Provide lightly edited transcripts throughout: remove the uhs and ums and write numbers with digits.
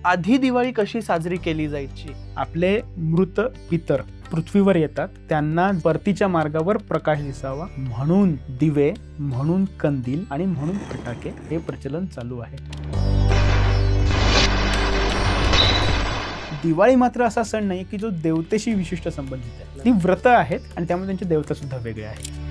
आधी दिवाळी कशी साजरी केली जायची? आपले मृत पितर पृथ्वीवर येतात, त्यांना परतीच्या मार्गावर प्रकाश दिसावा म्हणून दिवे, म्हणून कंदील आणि म्हणून फटाके हे प्रचलन चालू आहे. दिवाळी मात्र असा सण नाही की जो देवतेशी विशिष्ट संबंधित आहे. ती व्रत आहेत आणि त्यामुळे त्यांचे देवता सुद्धा वेगळे आहेत.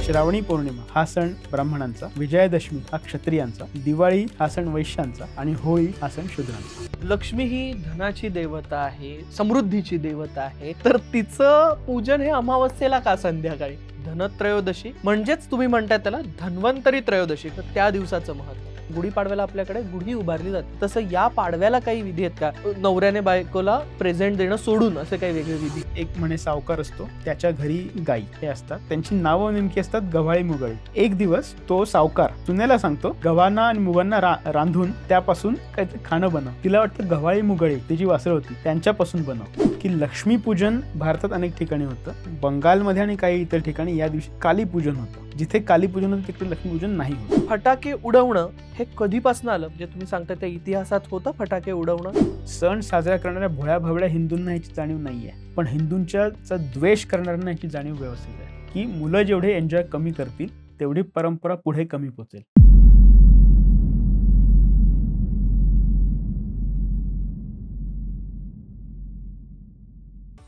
श्रावणी पौर्णिमा हा सण ब्राह्मणांचा, विजयादशमी हा क्षत्रियांचा, दिवाळी हा सण वैश्यांचा आणि होळी हा सण शूद्रांचा. लक्ष्मी ही धनाची देवता आहे, समृद्धीची देवता आहे, तर तिचं पूजन हे अमावस्येला का संध्याकाळी? धनत्रयोदशी म्हणजेच तुम्ही म्हणताय त्याला धन्वंतरी त्रयोदशी, तर त्या दिवसाचं महत्त्व. गुढीपाडव्याला आपल्याकडे गुढी उभारली जाते, तसं या पाडव्याला काही विधी आहेत का? नवऱ्याने बायकोला प्रेझेंट देणं सोडून असे काही वेगळे विधी? एक म्हणे सावकार असतो, त्याच्या घरी गायी हे असतात, त्यांची नावं नेमकी असतात गव्हाळी मुगाळी. एक दिवस तो सावकार सुनेला सांगतो गव्हांना आणि मुगांना रांधून त्यापासून काहीतरी खाणं बनव. तिला वाटतं गव्हाळी मुगाळी तिची वासरं होती त्यांच्यापासून बनव. की लक्ष्मीपूजन भारतात अनेक ठिकाणी होतं, बंगालमध्ये आणि काही इतर ठिकाणी या दिवशी कालीपूजन होतं. जिथे कालीपूजन होतं तिकडे लक्ष्मीपूजन नाही होतं. फटाके उडवणं हे कधीपासून आलं? म्हणजे तुम्ही सांगता त्या इतिहासात होतं फटाके उडवणं? सण साजरा करणाऱ्या भोळ्या भावड्या हिंदूंना ह्याची जाणीव नाहीये, पण हिंदूंच्या द्वेष करणाऱ्यांना ह्याची जाणीव व्यवस्थित आहे की मुलं जेवढे एन्जॉय कमी करतील तेवढी परंपरा पुढे कमी पोचेल.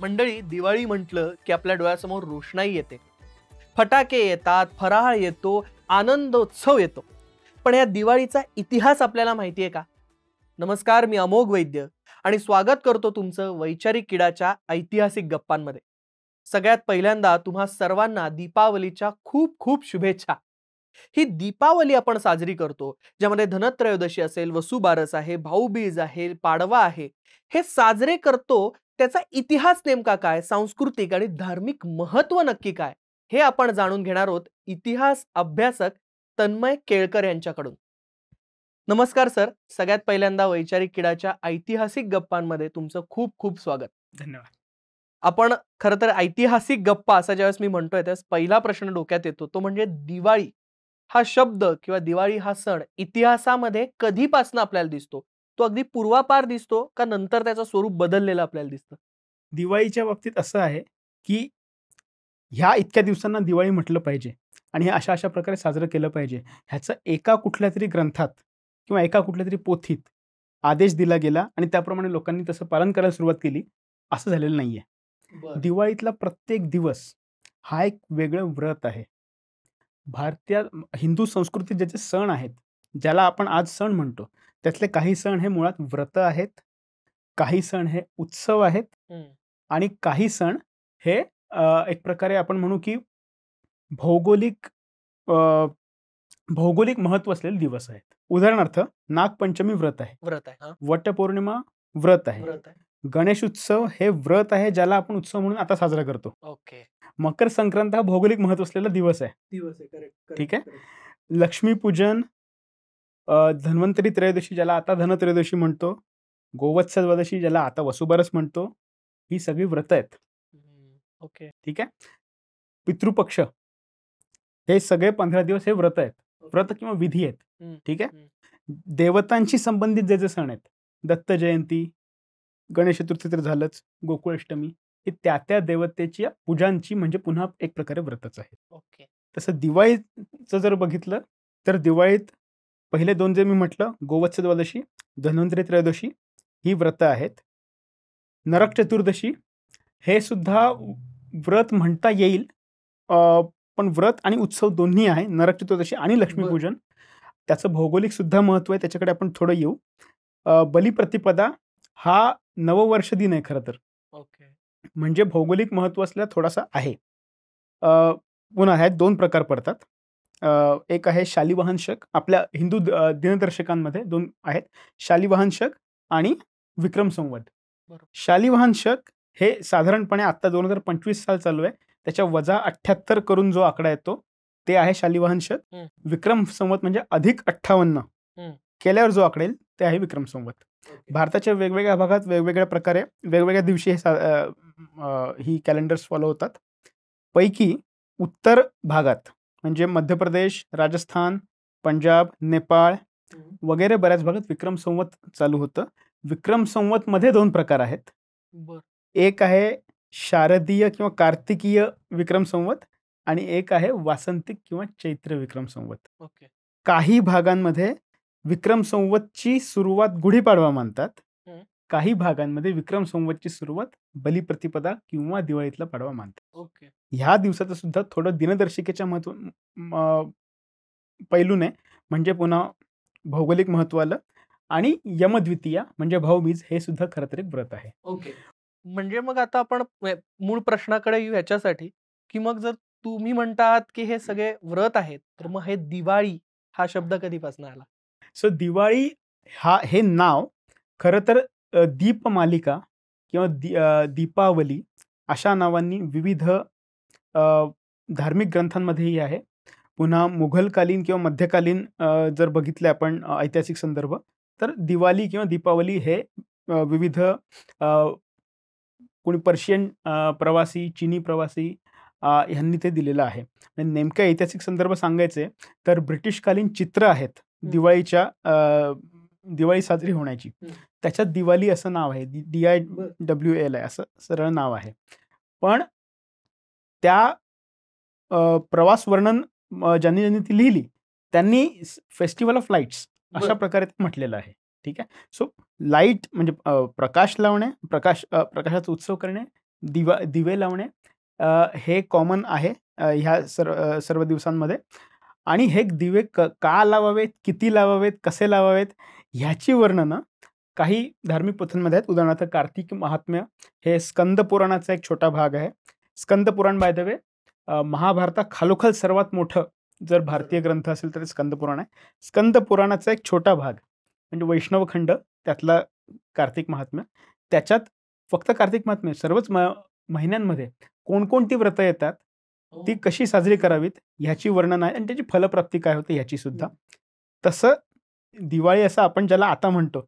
मंडळी, दिवाळी म्हटलं की आपल्या डोळ्यासमोर रोषणाई येते, फटाके येतात, फराळ येतो, आनंदोत्सव येतो. पण या दिवाळीचा इतिहास आपल्याला माहिती आहे का? नमस्कार, मी अमोघ वैद्य आणि स्वागत करतो तुमचं वैचारिक किडाच्या ऐतिहासिक गप्पांमध्ये. सगळ्यात पहिल्यांदा तुम्हा सर्वांना दीपावलीच्या खूप खूप शुभेच्छा. ही दीपावली आपण साजरी करतो, ज्यामध्ये धनत्रयोदशी असेल, वसुबारस आहे, भाऊबीज आहे, पाडवा आहे, हे साजरे करतो. त्याचा इतिहास नेमका काय, सांस्कृतिक आणि धार्मिक महत्व नक्की काय, हे आपण जाणून घेणार आहोत इतिहास अभ्यासक तन्मय केळकर यांच्याकडून. नमस्कार सर, सगळ्यात पहिल्यांदा वैचारिक किडाच्या ऐतिहासिक गप्पांमध्ये तुमचं खूप खूप स्वागत. धन्यवाद. आपण खरं तर ऐतिहासिक गप्पा असं ज्यावेळेस मी म्हणतोय त्यावेळेस पहिला प्रश्न डोक्यात येतो तो म्हणजे दिवाळी हा शब्द किंवा दिवाळी हा सण इतिहासामध्ये कधीपासून आपल्याला दिसतो? तो अगदी पूर्वापार दिसतो का नंतर त्याचं स्वरूप बदललेलं आपल्याला दिसतं? दिवाळीच्या बाबतीत असं आहे की ह्या इतक्या दिवसांना दिवाळी म्हटलं पाहिजे आणि हे अशा अशा प्रकारे साजरं केलं पाहिजे, ह्याचं एका कुठल्या तरी ग्रंथात किंवा एका कुठल्या तरी पोथीत आदेश दिला गेला आणि त्याप्रमाणे लोकांनी तसं पालन करायला सुरुवात केली असं झालेलं नाहीये. दिवाळीतला प्रत्येक दिवस हा एक वेगळं व्रत आहे. भारतीय हिंदू संस्कृतीत ज्याचे सण आहेत, ज्याला आपण आज सण म्हणतो, त्यातले काही सण हे मुळात व्रत आहेत, काही सण हे उत्सव आहेत आणि काही सण हे एक प्रकारे आपण म्हणू की भौगोलिक महत्व असलेले दिवस आहेत. उदाहरणार्थ नागपंचमी व्रत आहे, वटपौर्णिमा व्रत आहे, गणेश उत्सव हे व्रत आहे ज्याला आपण उत्सव म्हणून आता साजरा करतो. मकर संक्रांत हा भौगोलिक महत्व असलेला दिवस आहे. ठीक आहे. लक्ष्मीपूजन, धन्वंतरी त्रयोदशी ज्याला आता धनत्रयोदशी म्हणतो, गोवत्स द्वादशी ज्याला आता वसुबारस म्हणतो, ही सगळी व्रत आहेत. ठीक आहे. पितृपक्ष हे सगळे 15 दिवस हे व्रत आहेत, व्रत किंवा विधी आहेत. ठीक आहे. देवतांशी संबंधित जे जे सण आहेत, दत्त जयंती, गणेश चतुर्थी तर झालंच, गोकुळाष्टमी, हे त्या देवतेच्या पूजांची म्हणजे पुन्हा एक प्रकारे व्रतच आहे. तसं दिवाळीचं जर बघितलं तर दिवाळीत पहिले दोन जे मी म्हटलं, गोवत्स द्वादशी, धन्वंतरी त्रयोदशी ही व्रत आहेत. नरक चतुर्दशी हे सुद्धा व्रत म्हणता येईल, पण व्रत आणि उत्सव दोन्ही आहे. नरक चतुर्दशी आणि लक्ष्मीपूजन, त्याचं भौगोलिक सुद्धा महत्व आहे, त्याच्याकडे आपण थोडं येऊ. बलिप्रतिपदा हा नववर्ष दिन आहे खरं तर, म्हणजे भौगोलिक महत्व असलेला थोडासा आहे. पुन्हा ह्यात दोन प्रकार पडतात. एक आहे शालिवाहन शक, आपल्या हिंदू दिनदर्शकांमध्ये दोन आहेत, शालिवाहन शक आणि विक्रम संवत. शालिवाहन शक हे साधारणपणे आता 2025 साल चालू आहे, त्याच्या वजा 78 करून जो आकडा येतो ते आहे शालिवाहन शक. विक्रम संवत म्हणजे अधिक 58 केल्यावर जो आकडा येईल ते आहे विक्रम संवत. भारताच्या वेगवेगळ्या भागात वेगवेगळ्या प्रकारे वेगवेगळ्या दिवशी ही कॅलेंडर्स फॉलो होतात. पैकी उत्तर भागात म्हणजे मध्य प्रदेश, राजस्थान, पंजाब, नेपाळ, वगैरे बऱ्याच भागात विक्रम संवत चालू होतं. विक्रम संवत मध्ये 2 प्रकार आहेत. एक आहे शारदीय किंवा कार्तिकीय विक्रम संवत आणि एक आहे वासंतिक किंवा चैत्र विक्रम संवत. काही भागांमध्ये विक्रम संवतची सुरुवात गुढीपाडवा मानतात. काही भागांमध्ये विक्रम संवतची सुरुवात बलिप्रतिपदा किंवा दिवाळीतला पाडवा मानतात. ह्या दिवसाचं सुद्धा थोडं दिनदर्शिकेच्या पैलूने म्हणजे पुन्हा भौगोलिक महत्व आलं आणि यमद्वितीया म्हणजे भाऊबीज हे सुद्धा खरं तर एक व्रत आहे. म्हणजे मग आता आपण मूळ प्रश्नाकडे येऊ याच्यासाठी, की मग जर तुम्ही म्हणतात की हे सगळे व्रत आहेत, तर मग हे दिवाळी हा शब्द कधीपासून आला? सो दिवाळी हे नाव खरं तर दीपमालिका किंवा दीपावली अशा नावांनी विविध धार्मिक ग्रंथांमध्येही आहे. पुन्हा मुघलकालीन किंवा मध्यकालीन जर बघितले आपण ऐतिहासिक संदर्भ, तर दिवाळी किंवा दीपावली हे विविध कोणी पर्शियन प्रवासी, चीनी प्रवासी ह्यांनी ते दिलेलं आहे. नेमकं ऐतिहासिक संदर्भ सांगायचे तर ब्रिटिशकालीन चित्र आहेत दिवाळी साजरी होण्याची. त्याच्यात दिवाळी असं नाव आहे, DIWL असं सरळ नाव आहे. पण त्या प्रवास वर्णन ज्यांनी ती लिहिली त्यांनी फेस्टिवल ऑफ लाईट्स अशा प्रकारे म्हटलेलं आहे. ठीक आहे. सो लाईट म्हणजे प्रकाश लावणे, प्रकाशाचा उत्सव करणे, दिवे लावणे हे कॉमन आहे ह्या सर्व दिवसांमध्ये. आणि हे दिवे का लावावेत, किती लावावेत, कसे लावावेत ह्याची वर्णनं काही धार्मिक पोथ्यांमध्ये आहेत. उदाहरणार्थ कार्तिक महात्म्य हे स्कंद पुराणाचा एक छोटा भाग आहे. Skanda Purana by the way महाभारता खालोखाल सर्वात मोठं जर भारतीय ग्रंथ असेल तर स्कंद पुराण आहे. स्कंद पुराणाचा एक छोटा भाग म्हणजे वैष्णवखंड त्यातला कार्तिक महात्म्य. त्याच्यात फक्त कार्तिक महात्म्य सर्वच महिन्यांमध्ये कोणकोणती व्रतं येतात, ती कशी साजरी करावीत ह्याची वर्णन आहे आणि त्याची फलप्राप्ती काय होते ह्याची सुद्धा. तसं दिवाळी असं आपण ज्याला आता म्हणतो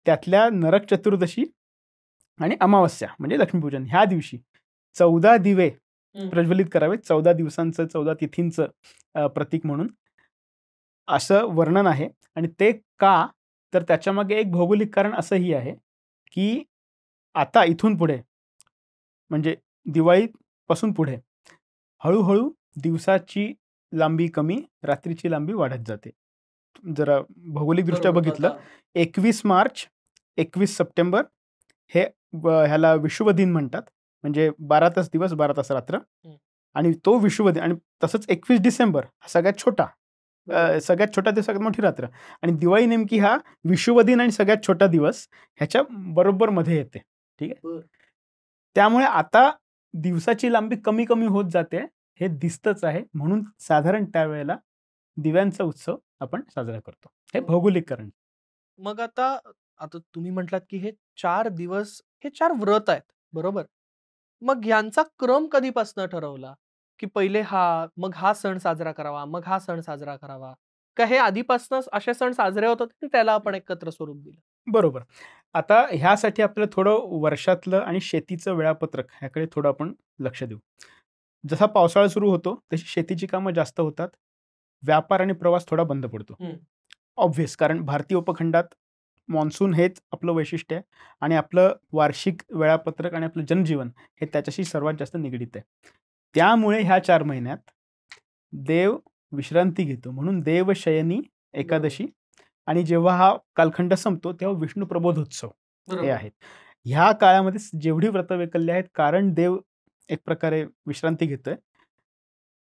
त्यातल्या नरक चतुर्दशी आणि अमावस्या म्हणजे लक्ष्मीपूजन ह्या दिवशी 14 दिवे प्रज्वलित करावेत. 14 दिवसांचं 14 तिथींचं प्रतीक म्हणून असं वर्णन आहे. आणि ते का तर त्याच्यामागे एक भौगोलिक कारण असंही आहे की आता इथून पुढे म्हणजे दिवाळीपासून पुढे हळूहळू दिवसाची लांबी कमी, रात्रीची लांबी वाढत जाते. जरा भौगोलिकदृष्ट्या बघितलं 21 मार्च 21 सप्टेंबर हे ह्याला विषुव दिन म्हणतात. म्हणजे 12 तास दिवस 12 तास रात्र. आणि तो विषुव दिन आणि तसंच 21 डिसेंबर हा सगळ्यात छोटा दिवस सगळ्यात मोठी रात्र. आणि दिवाळी नेमकी हा विषुव दिन आणि सगळ्यात छोटा दिवस ह्याच्या बरोबर मध्ये येते. ठीक आहे. त्यामुळे आता दिवसाची लांबी कमी कमी होत जाते हे दिसतच आहे. म्हणून साधारण त्यावेळेला दिव्यांचा उत्सव आपण साजरा करतो. हे भौगोलिक कारण. मग आता तुम्ही म्हटलात की हे 4 दिवस हे 4 व्रत आहेत, बरोबर? मग यांचा क्रम कधीपासून ठरवला की पहिले मग हा सण साजरा करावा, मग हा सण साजरा करावा, का हे आधीपासूनच असे सण साजरे होत होते त्याला आपण एकत्र स्वरूप दिलं? बरोबर. आता ह्यासाठी आपल्याला थोडं वर्षातलं आणि शेतीचं वेळापत्रक ह्याकडे थोडं आपण लक्ष देऊ. जसा पावसाळा सुरू होतो तशी शेतीची कामं जास्त होतात, व्यापार आणि प्रवास थोडा बंद पडतो. ऑब्व्हियस, कारण भारतीय उपखंडात मॉन्सून हेच आपलं वैशिष्ट्य आहे आणि आपलं वार्षिक वेळापत्रक आणि आपलं जनजीवन हे त्याच्याशी सर्वात जास्त निगडीत आहे. त्यामुळे ह्या 4 महिन्यात देव विश्रांती घेतो म्हणून देवशयनी एकादशी आणि जेव्हा हा कालखंड संपतो तेव्हा विष्णू प्रबोधोत्सव हे आहेत. ह्या काळामध्ये जेवढी व्रतवैकल्य आहेत, कारण देव एक प्रकारे विश्रांती घेतोय,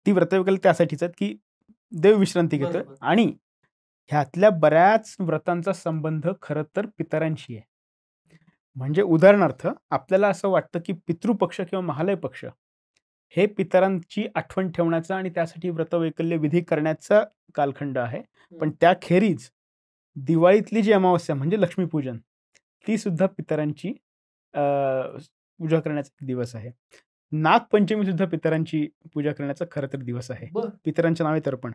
ती व्रतवैकल्य त्यासाठीच आहेत की देव विश्रांती घेतोय. आणि ह्यातल्या बऱ्याच व्रतांचा संबंध खरं तर पितरांशी आहे. म्हणजे उदाहरणार्थ आपल्याला असं वाटतं की पितृपक्ष किंवा महालय पक्ष हे पितरांची आठवण ठेवण्याचा आणि त्यासाठी व्रतवैकल्य विधी करण्याचा कालखंड आहे. पण त्याखेरीज दिवाळीतली जी अमावस्या म्हणजे लक्ष्मीपूजन ती सुद्धा पितरांची पूजा करण्याचा दिवस आहे. नागपंचमी सुद्धा पितरांची पूजा करण्याचा खरं तर दिवस आहे. पितरांच्या नावे तर्पण.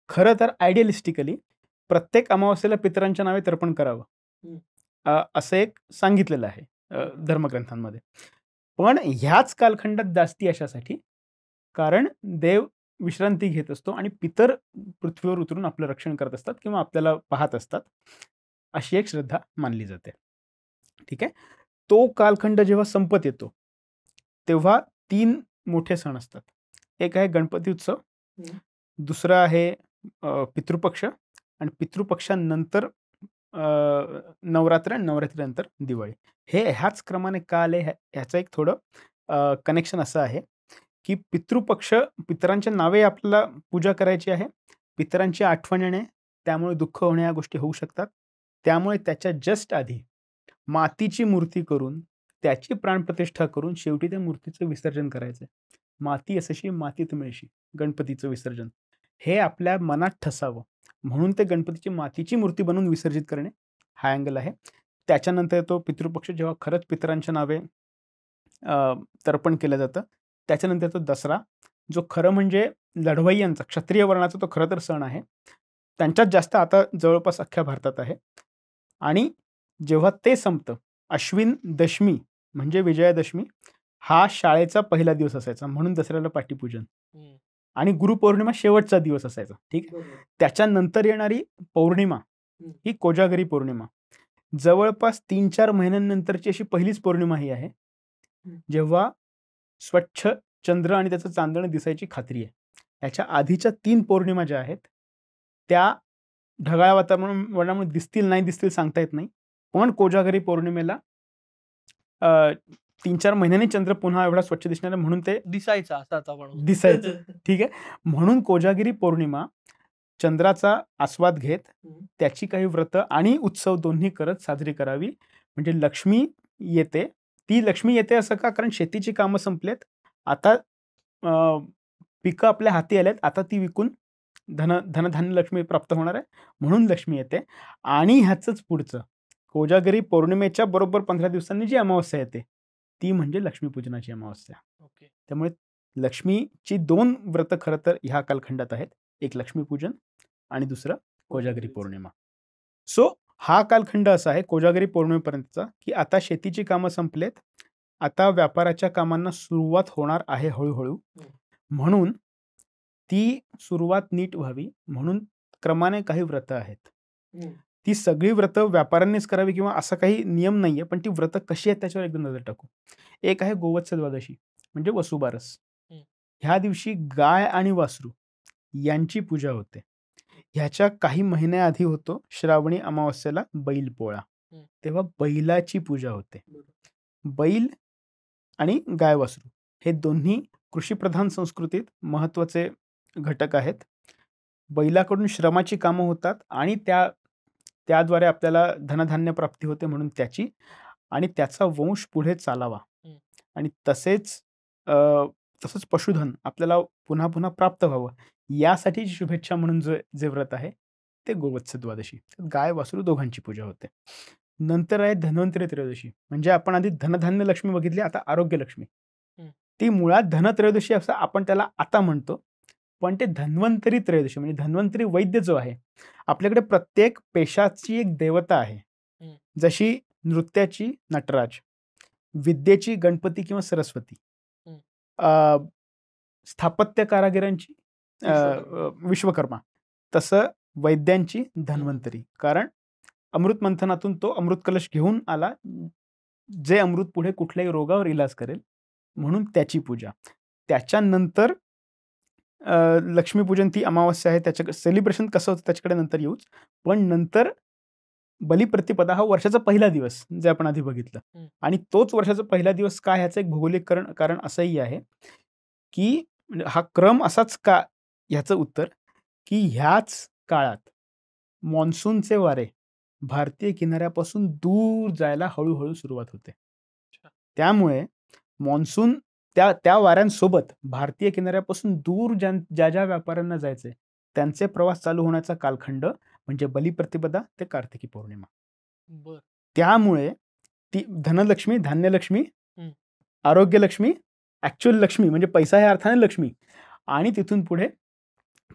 खरं तर आयडियलिस्टिकली प्रत्येक अमावस्येला पितरांच्या नावे तर्पण करावं असं एक सांगितलेलं आहे धर्मग्रंथांमध्ये. पण ह्याच कालखंडात जास्ती अशासाठी कारण देव विश्रांती घेत असतो आणि पितर पृथ्वीवर उतरून आपलं रक्षण करत असतात किंवा आपल्याला पाहत असतात, अशी एक श्रद्धा मानली जाते. ठीक आहे. तो कालखंड जेव्हा संपत येतो तेव्हा 3 मोठे सण असतात. एक आहे गणपती उत्सव, दुसरा आहे पितृपक्ष आणि पितृपक्षानंतर नवरात्र आणि नवरात्रीनंतर दिवाळी. हे ह्याच क्रमाने का आले ह्याचं एक थोडं कनेक्शन असं आहे की पितृपक्ष, पितरांच्या नावे आपल्याला पूजा करायची आहे, पितरांची आठवण येणे, त्यामुळे दुःख होणे या गोष्टी होऊ शकतात. त्यामुळे त्याच्या जस्ट आधी मातीची मूर्ती करून त्याची प्राणप्रतिष्ठा करून शेवटी त्या मूर्तीचं विसर्जन करायचं. माती असशी मातीत मिळशी, गणपतीचं विसर्जन हे आपल्या मनात ठसावं म्हणून ते गणपतीची मातीची मूर्ती बनवून विसर्जित करणे हा अँगल आहे. त्याच्यानंतर तो पितृपक्ष जेव्हा खरंच पितरांच्या नावे तर्पण केलं जातं. त्याच्यानंतर तो दसरा, जो खरं म्हणजे लढवय्यांचा, क्षत्रिय वर्णाचा तो खरं तर सण आहे. त्यांच्यात जास्त आता जवळपास अख्ख्या भारतात आहे. आणि जेव्हा ते संपतं, अश्विन दशमी म्हणजे विजयादशमी हा शाळेचा पहिला दिवस असायचा म्हणून दसऱ्याला पाटीपूजन, आणि गुरुपौर्णिमा शेवटचा दिवस असायचा. ठीक. त्याच्यानंतर येणारी पौर्णिमा ही कोजागरी पौर्णिमा, जवळपास 3-4 महिन्यांनंतरची अशी पहिलीच पौर्णिमा ही आहे जेव्हा स्वच्छ चंद्र आणि त्याचं चांदणं दिसायची खात्री आहे. याच्या आधीच्या 3 पौर्णिमा ज्या आहेत त्या ढगाळ वातावरणामुळे दिसतील नाही दिसतील सांगता येत नाही, पण कोजागरी पौर्णिमेला 3-4 महिन्यांनी चंद्र पुन्हा एवढा स्वच्छ दिसणार म्हणून ते दिसायचं. ठीक आहे. म्हणून कोजागिरी पौर्णिमा चंद्राचा आस्वाद घेत त्याची काही व्रत आणि उत्सव दोन्ही करत साजरी करावी. म्हणजे लक्ष्मी येते. ती लक्ष्मी येते असं का? कारण शेतीची कामं संपलेत, आता पिकं आपल्या हाती आलेत, आता ती विकून धनधान्य लक्ष्मी प्राप्त होणार आहे म्हणून लक्ष्मी येते. आणि ह्याचंच पुढचं कोजागरी पौर्णिमेच्या बरोबर 15 दिवसांनी जी अमावस्या येते ती म्हणजे लक्ष्मीपूजनाची अमावस्या. त्यामुळे लक्ष्मीची 2 व्रत खरं तर ह्या कालखंडात आहेत, एक लक्ष्मीपूजन आणि दुसरं कोजागरी पौर्णिमा. सो हा कालखंड असा आहे कोजागरी पौर्णिमेपर्यंतचा की आता शेतीची कामं संपलेत, आता व्यापाराच्या कामांना सुरुवात होणार आहे हळूहळू. म्हणून ती सुरुवात नीट व्हावी म्हणून क्रमाने काही व्रत आहेत. ती सगळी व्रत व्यापाऱ्यांनीच करावी किंवा असा काही नियम नाहीये, पण ती व्रत कशी आहेत त्याच्यावर एकदा नजर टाकू. एक आहे गोवत्स द्वादशी म्हणजे वसुबारस. ह्या दिवशी गाय आणि वासरू यांची पूजा होते. ह्याच्या काही महिन्याआधी होतो श्रावणी अमावस्येला बैल पोळा, तेव्हा बैलाची पूजा होते. बैल आणि गाय वासरू हे दोन्ही कृषीप्रधान संस्कृतीत महत्वाचे घटक आहेत. बैलाकडून श्रमाची कामं होतात आणि त्याद्वारे आपल्याला धनधान्य प्राप्ती होते म्हणून त्याची, आणि त्याचा वंश पुढे चालावा आणि तसंच पशुधन आपल्याला पुन्हा पुन्हा प्राप्त व्हावं यासाठी शुभेच्छा म्हणून जे व्रत आहे ते गोवत्स द्वादशी, गाय वासरू दोघांची पूजा होते. नंतर आहे धन्वंतरी त्रयोदशी, म्हणजे आपण आधी धनधान्य लक्ष्मी बघितली, आता आरोग्य लक्ष्मी. ती मुळात धनत्रयोदशी असं आपण त्याला आता म्हणतो, पण ते धन्वंतरी त्रयोदशी म्हणजे धन्वंतरी वैद्य जो आहे, आपल्याकडे प्रत्येक पेशाची एक देवता आहे. जशी नृत्याची नटराज, विद्येची गणपती किंवा सरस्वती, स्थापत्य कारागिरांची विश्वकर्मा, तसं वैद्यांची धन्वंतरी. कारण अमृत मंथनातून तो अमृत कलश घेऊन आला, जे अमृत पुढे कुठल्याही रोगावर इलाज करेल म्हणून त्याची पूजा. त्याच्यानंतर लक्ष्मीपूजन, ती अमावस्या आहे, त्याच्या सेलिब्रेशन कसं होतं त्याच्याकडे नंतर येऊच. पण नंतर बलिप्रतिपदा हा वर्षाचा पहिला दिवस जे आपण आधी बघितलं, आणि तोच वर्षाचा पहिला दिवस का, ह्याचं एक भौगोलिक कारण असंही आहे की हा क्रम असाच का, ह्याचं उत्तर की ह्याच काळात मॉन्सूनचे वारे भारतीय किनाऱ्यापासून दूर जायला हळूहळू सुरुवात होते. त्यामुळे मॉन्सून त्या वाऱ्यांसोबत भारतीय किनाऱ्यापासून दूर ज्या व्यापाऱ्यांना जायचे त्यांचे प्रवास चालू होण्याचा कालखंड म्हणजे बलिप्रतिपदा ते कार्तिकी पौर्णिमा. त्यामुळे ती धनलक्ष्मी, धान्यलक्ष्मी, आरोग्यलक्ष्मी, ऍक्च्युअल लक्ष्मी म्हणजे पैसा ह्या अर्थाने लक्ष्मी, आणि तिथून पुढे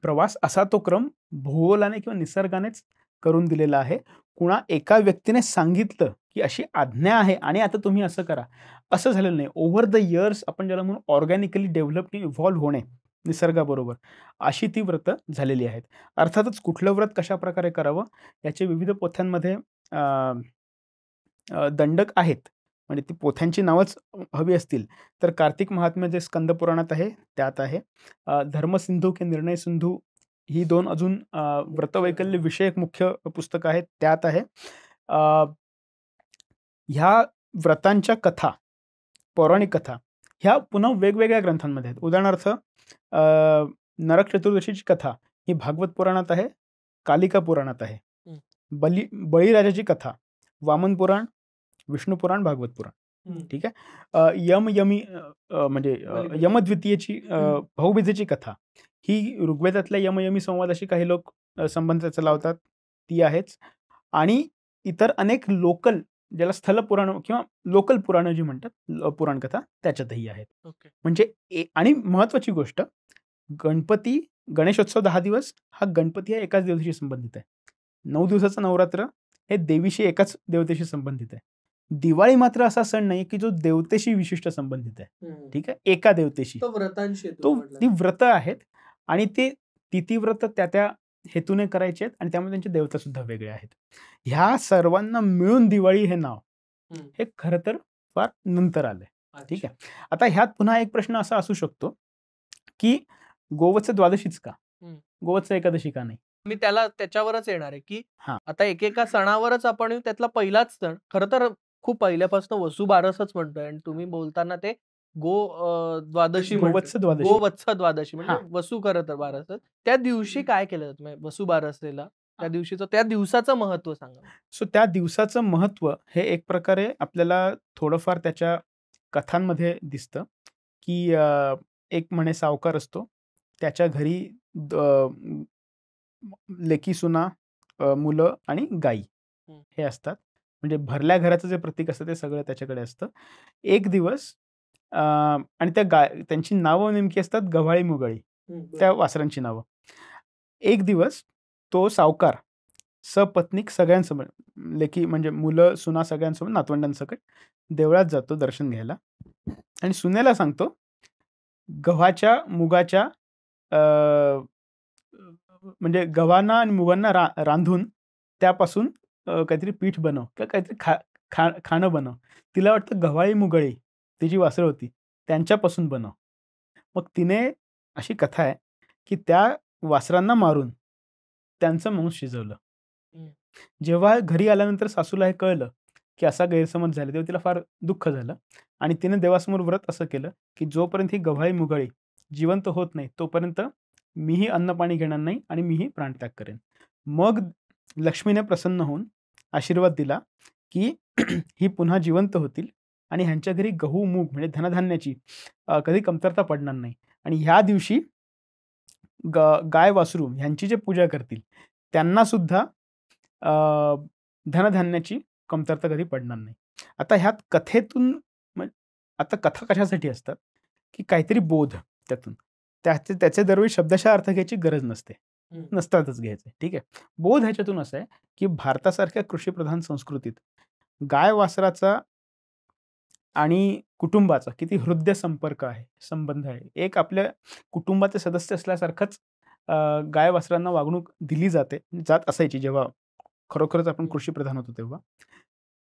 प्रवास, असा तो क्रम भूगोलाने किंवा निसर्गानेच करून दिलेला आहे. कुणा एका व्यक्तीने सांगितलं की अशी आज्ञा आहे आणि आता तुम्ही असं करा, असं झालेलं नाही. ओव्हर द इयर्स आपण ज्याला म्हणून ऑर्गॅनिकली डेव्हलप किंवा इव्हॉल्व्ह होणे, निसर्गाबरोबर, अशी ती व्रत झालेली आहेत. अर्थातच कुठलं व्रत कशा प्रकारे करावं याचे विविध पोथ्यांमध्ये दंडक आहेत. म्हणजे ती पोथ्यांची नावच हवी असतील तर कार्तिक महात्म्य जे स्कंद पुराणात आहे त्यात आहे. धर्मसिंधू की निर्णय सिंधू ही 2 अजून व्रतवैकल्य विषयक मुख्य पुस्तकं आहेत त्यात आहे. ह्या व्रतांच्या कथा, पौराणिक कथा ह्या पुन्हा वेगवेगळ्या ग्रंथांमध्ये आहेत. उदाहरणार्थ नरक चतुर्दशीची कथा ही भागवत पुराणात आहे, कालिका पुराणात आहे. बळीराजाची कथा वामन पुराण, विष्णू पुराण, भागवत पुराण. ठीक आहे. म्हणजे यमद्वितीयेची भाऊबीजेची कथा ही ऋग्वेदातल्या यमयमी संवादाशी काही लोक संबंध त्याचा लावतात, ती आहेच. आणि इतर अनेक लोकल, ज्याला स्थल पुराण किंवा लोकल पुराण जी म्हणतात, पुराण कथा त्याच्यातही आहेत. म्हणजे आणि महत्वाची गोष्ट, गणेशोत्सव 10 दिवस हा गणपती हा एकाच दिवसाशी संबंधित आहे. 9 दिवसाचं नवरात्र हे देवीशी एकाच देवतेशी संबंधित आहे. दिवाळी मात्र असा सण नाही की जो देवतेशी विशिष्ट संबंधित आहे. ठीक आहे, एका देवतेशी ती व्रत आहेत आणि ते तिथीव्रत त्या हेतूने करायचे आहेत आणि त्यामुळे त्यांचे देवता सुद्धा वेगळे आहेत. ह्या सर्वांना मिळून दिवाळी हे नाव हे खरं तर फार नंतर आलंय. ठीक आहे. आता ह्यात पुन्हा एक प्रश्न असा असू शकतो की गोवत्स द्वादशीच का, गोवत्स एकादशी का नाही? मी त्याच्यावरच येणार आहे की आता एकेका सणावरच आपण त्यातला पहिलाच सण खरं तर खूप पहिल्यापासून वसुबारसच म्हणतोय आणि तुम्ही बोलताना ते द्वादशी, गोवत्स द्वादशी म्हणजे वसू खरं तर बारस. त्या दिवशी काय केलं जातं वसुबारसेला? त्या दिवशीचं, त्या दिवसाचं महत्व सांगा. सो त्या दिवसाचं महत्व हे एक प्रकारे आपल्याला थोडंफार त्याच्या कथांमध्ये दिसतं की एक म्हणे सावकार असतो, त्याच्या घरी लेकी सुना, मुलं आणि गाई हे असतात. म्हणजे भरल्या घराचं जे प्रतीक असतं ते सगळं त्याच्याकडे असतं. एक दिवस आणि त्यांची नावं नेमकी असतात गव्हाळी मुगळी, त्या वासरांची नावं. एक दिवस तो सावकार सपत्नीक सगळ्यांसमोर, लेकी म्हणजे मुलं सुना सगळ्यांसमोर नातवंडांसकट देवळात जातो दर्शन घ्यायला आणि सुनेला सांगतो गव्हाच्या मुगाच्या म्हणजे गव्हांना आणि मुगांना रांधून त्यापासून काहीतरी पीठ बनव किंवा काहीतरी खाणं बनव. तिला वाटतं गव्हाळी मुगळी तिची वासरं होती त्यांच्यापासून बनव. मग तिने, अशी कथा आहे की त्या वासरांना मारून त्यांचं मांस शिजवलं. जेव्हा घरी आल्यानंतर सासूला हे कळलं की असा गैरसमज झाला तेव्हा तिला फार दुःख झालं आणि तिने देवासमोर व्रत असं केलं की जोपर्यंत ही गव्हाळी मुगळी जिवंत होत नाही तोपर्यंत मीही अन्न पाणी घेणार नाही आणि मीही प्राणत्याग करेन. मग लक्ष्मीने प्रसन्न होऊन आशीर्वाद दिला की ही पुन्हा जिवंत होतील आणि ह्यांच्या घरी गहू मूग म्हणजे धनधान्याची कधी कमतरता पडणार नाही. आणि ह्या दिवशी गाय वासरू ह्यांची जे पूजा करतील त्यांना सुद्धा धनधान्याची कमतरता कधी पडणार नाही. आता ह्यात कथेतून, आता कथा कशासाठी असतात की काहीतरी बोध त्यातून, त्याचे दरवेळी शब्दशः अर्थ घ्यायची गरज नसतातच घ्यायचे. ठीक आहे. बोध ह्याच्यातून असं आहे की भारतासारख्या कृषीप्रधान संस्कृतीत गाय वासराचा आणि कुटुंबाचा किती हृदय संपर्क आहे, संबंध आहे. एक आपल्या कुटुंबाचे सदस्य असल्यासारखंच गाय वासरांना वागणूक दिली जात असायची जेव्हा खरोखरच आपण कृषीप्रधान होतो तेव्हा.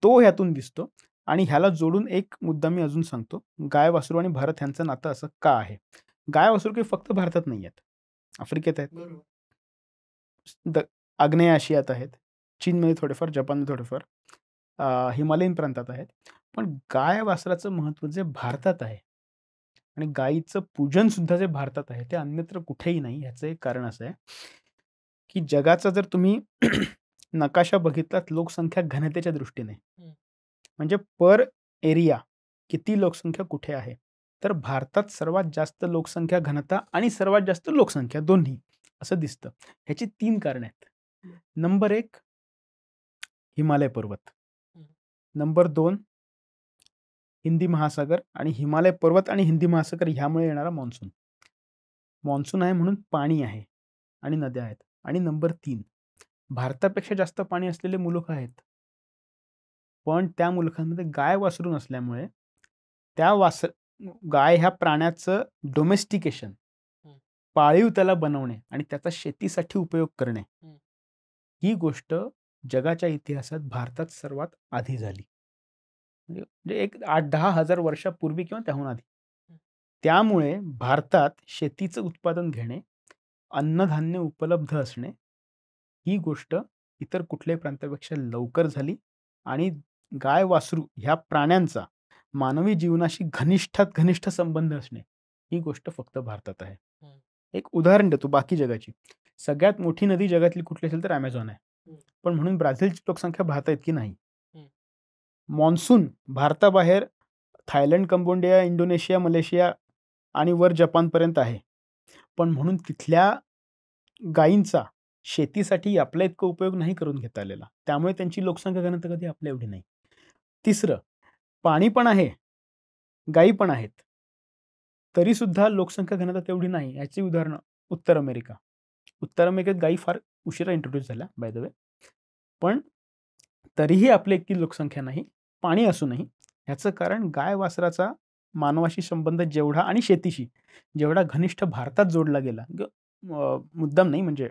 तो ह्यातून दिसतो. आणि ह्याला जोडून एक मुद्दा मी अजून सांगतो. गाय वासरू आणि भारत ह्यांचं नातं असं का आहे? गाय वासरू काही फक्त भारतात नाही आहेत, आफ्रिकेत आहेत, आग्नेय आशियात आहेत, चीनमध्ये थोडेफार, जपानमध्ये थोडेफार, हिमालयीन प्रांतात आहेत. पण गाय वासराचं महत्त्व जे भारतात आहे आणि गायीचं पूजन सुद्धा जे भारतात आहे ते अन्यत्र कुठेही नाही. ह्याचं एक कारण असं आहे की जगाचा जर तुम्ही नकाशा बघितलात लोकसंख्या घनतेच्या दृष्टीने, म्हणजे पर एरिया किती लोकसंख्या कुठे आहे, तर भारतात सर्वात जास्त लोकसंख्या घनता आणि सर्वात जास्त लोकसंख्या दोन्ही असं दिसतं. ह्याची 3 कारणं आहेत. नंबर 1 हिमालय पर्वत, नंबर 2 हिंदी महासागर आणि हिमालय पर्वत आणि हिंदी महासागर ह्यामुळे येणारा मॉन्सून आहे म्हणून पाणी आहे आणि नद्या आहेत. आणि नंबर 3 भारतापेक्षा जास्त पाणी असलेले मुलुख आहेत, पण त्या मुलुखांमध्ये गाय वासरू नसल्यामुळे त्या गाय ह्या प्राण्याचं डोमेस्टिकेशन पाळीव तलाव बनवणे आणि त्याचा शेतीसाठी उपयोग करणे ही गोष्ट जगाच्या इतिहासात भारतात सर्वात आधी झाली. म्हणजे एक 8-10 हजार वर्षापूर्वी किंवा त्याहून आधी. त्यामुळे भारतात शेतीचं उत्पादन घेणे, अन्नधान्य उपलब्ध असणे ही गोष्ट इतर कुठल्याही प्रांतापेक्षा लवकर झाली आणि गाय वासरू ह्या प्राण्यांचा मानवी जीवनाशी घनिष्ठात घनिष्ठ संबंध असणे ही गोष्ट फक्त भारतात आहे. एक उदाहरण देतो बाकी जगाची. सगळ्यात मोठी नदी जगातली कुठली असेल तर अमेझॉन आहे. पण म्हणून ब्राझीलची लोकसंख्या भारतात इतकी नाही. मॉन्सून भारताबाहेर थायलंड, कंबोडिया, इंडोनेशिया, मलेशिया आणि वर जपानपर्यंत आहे. पण म्हणून तिथल्या गायींचा शेतीसाठी आपल्या इतका उपयोग नाही करून घेता आलेला. त्यामुळे त्यांची लोकसंख्या घनता कधी आपल्या एवढी नाही. तिसरं, पाणी पण आहे, गायी पण आहेत, तरी सुद्धा लोकसंख्या घनता तेवढी नाही. याची उदाहरणं उत्तर अमेरिका. उत्तर अमेरिकेत गायी फार उशिरा इंट्रोड्यूस झाल्या बाय द वे, पण तरीही आपल्या इतकी लोकसंख्या नाही, पाणी असूनही. ह्याचं कारण गाय वासराचा मानवाशी संबंध जेवढा आणि शेतीशी जेवढा घनिष्ठ भारतात जोडला गेला, मुद्दाम नाही म्हणजे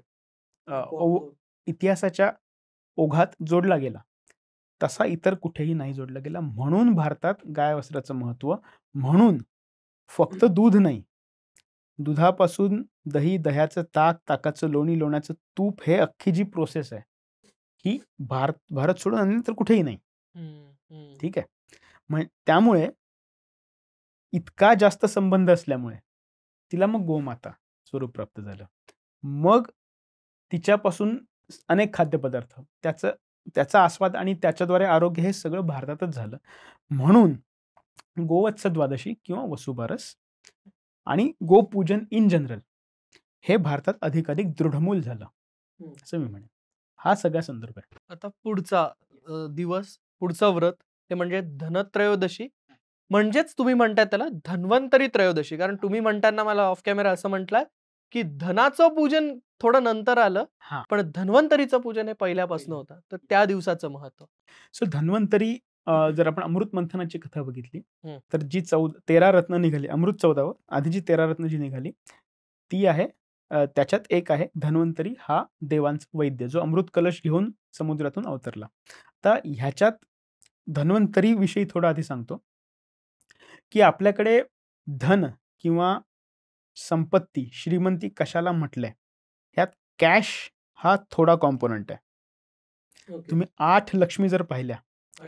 इतिहासाच्या ओघात जोडला गेला, तसा इतर कुठेही नाही जोडला गेला. म्हणून भारतात गाय वासराचं महत्व. म्हणून फक्त दूध नाही, दुधापासून दही, दह्याचं ताक, ताकाचं लोणी, लोण्याचं तूप, हे अख्खी जी प्रोसेस आहे ही भारत सोडून आणि तर कुठेही नाही. ठीक आहे. त्यामुळे इतका जास्त संबंध असल्यामुळे तिला मग गोमाता स्वरूप प्राप्त झालं. मग तिच्यापासून अनेक खाद्यपदार्थ, त्याचा आस्वाद आणि त्याच्याद्वारे आरोग्य हे सगळं भारतातच झालं. म्हणून गोवत्स द्वादशी किंवा वसुबारस आणि गोपूजन इन जनरल हे भारतात अधिकाधिक दृढमूल झालं असं मी म्हणेन. हा सगळा संदर्भ आहे. आता पुढचा दिवस, पुढचं व्रत ते म्हणजे धनत्रयोदशी, म्हणजेच तुम्ही म्हणताय त्याला धन्वंतरी त्रयोदशी. कारण तुम्ही म्हणताना मला ऑफ कॅमेरा असं म्हटलंय की धनाचं पूजन थोडं नंतर आलं, पण धन्वंतरीचं पूजन हे पहिल्यापासून होतं. तर त्या दिवसाचं महत्व. सो धन्वंतरी जर आपण अमृत मंथनाची कथा बघितली तर जी 13 रत्न निघाली, अमृत 14व, आधी जी 13 रत्न जी निघाली ती आहे, त्याच्यात एक आहे धन्वंतरी, हा देवांचा वैद्य जो अमृत कलश घेऊन समुद्रातून अवतरला. आता ह्याच्यात धन्वंतरी विषयी थोडं आधी सांगतो की आपल्याकडे धन किंवा संपत्ती, श्रीमंती कशाला म्हटलंय, ह्यात कॅश हा थोडा कॉम्पोनंट आहे. तुम्ही 8 लक्ष्मी जर पाहिल्या,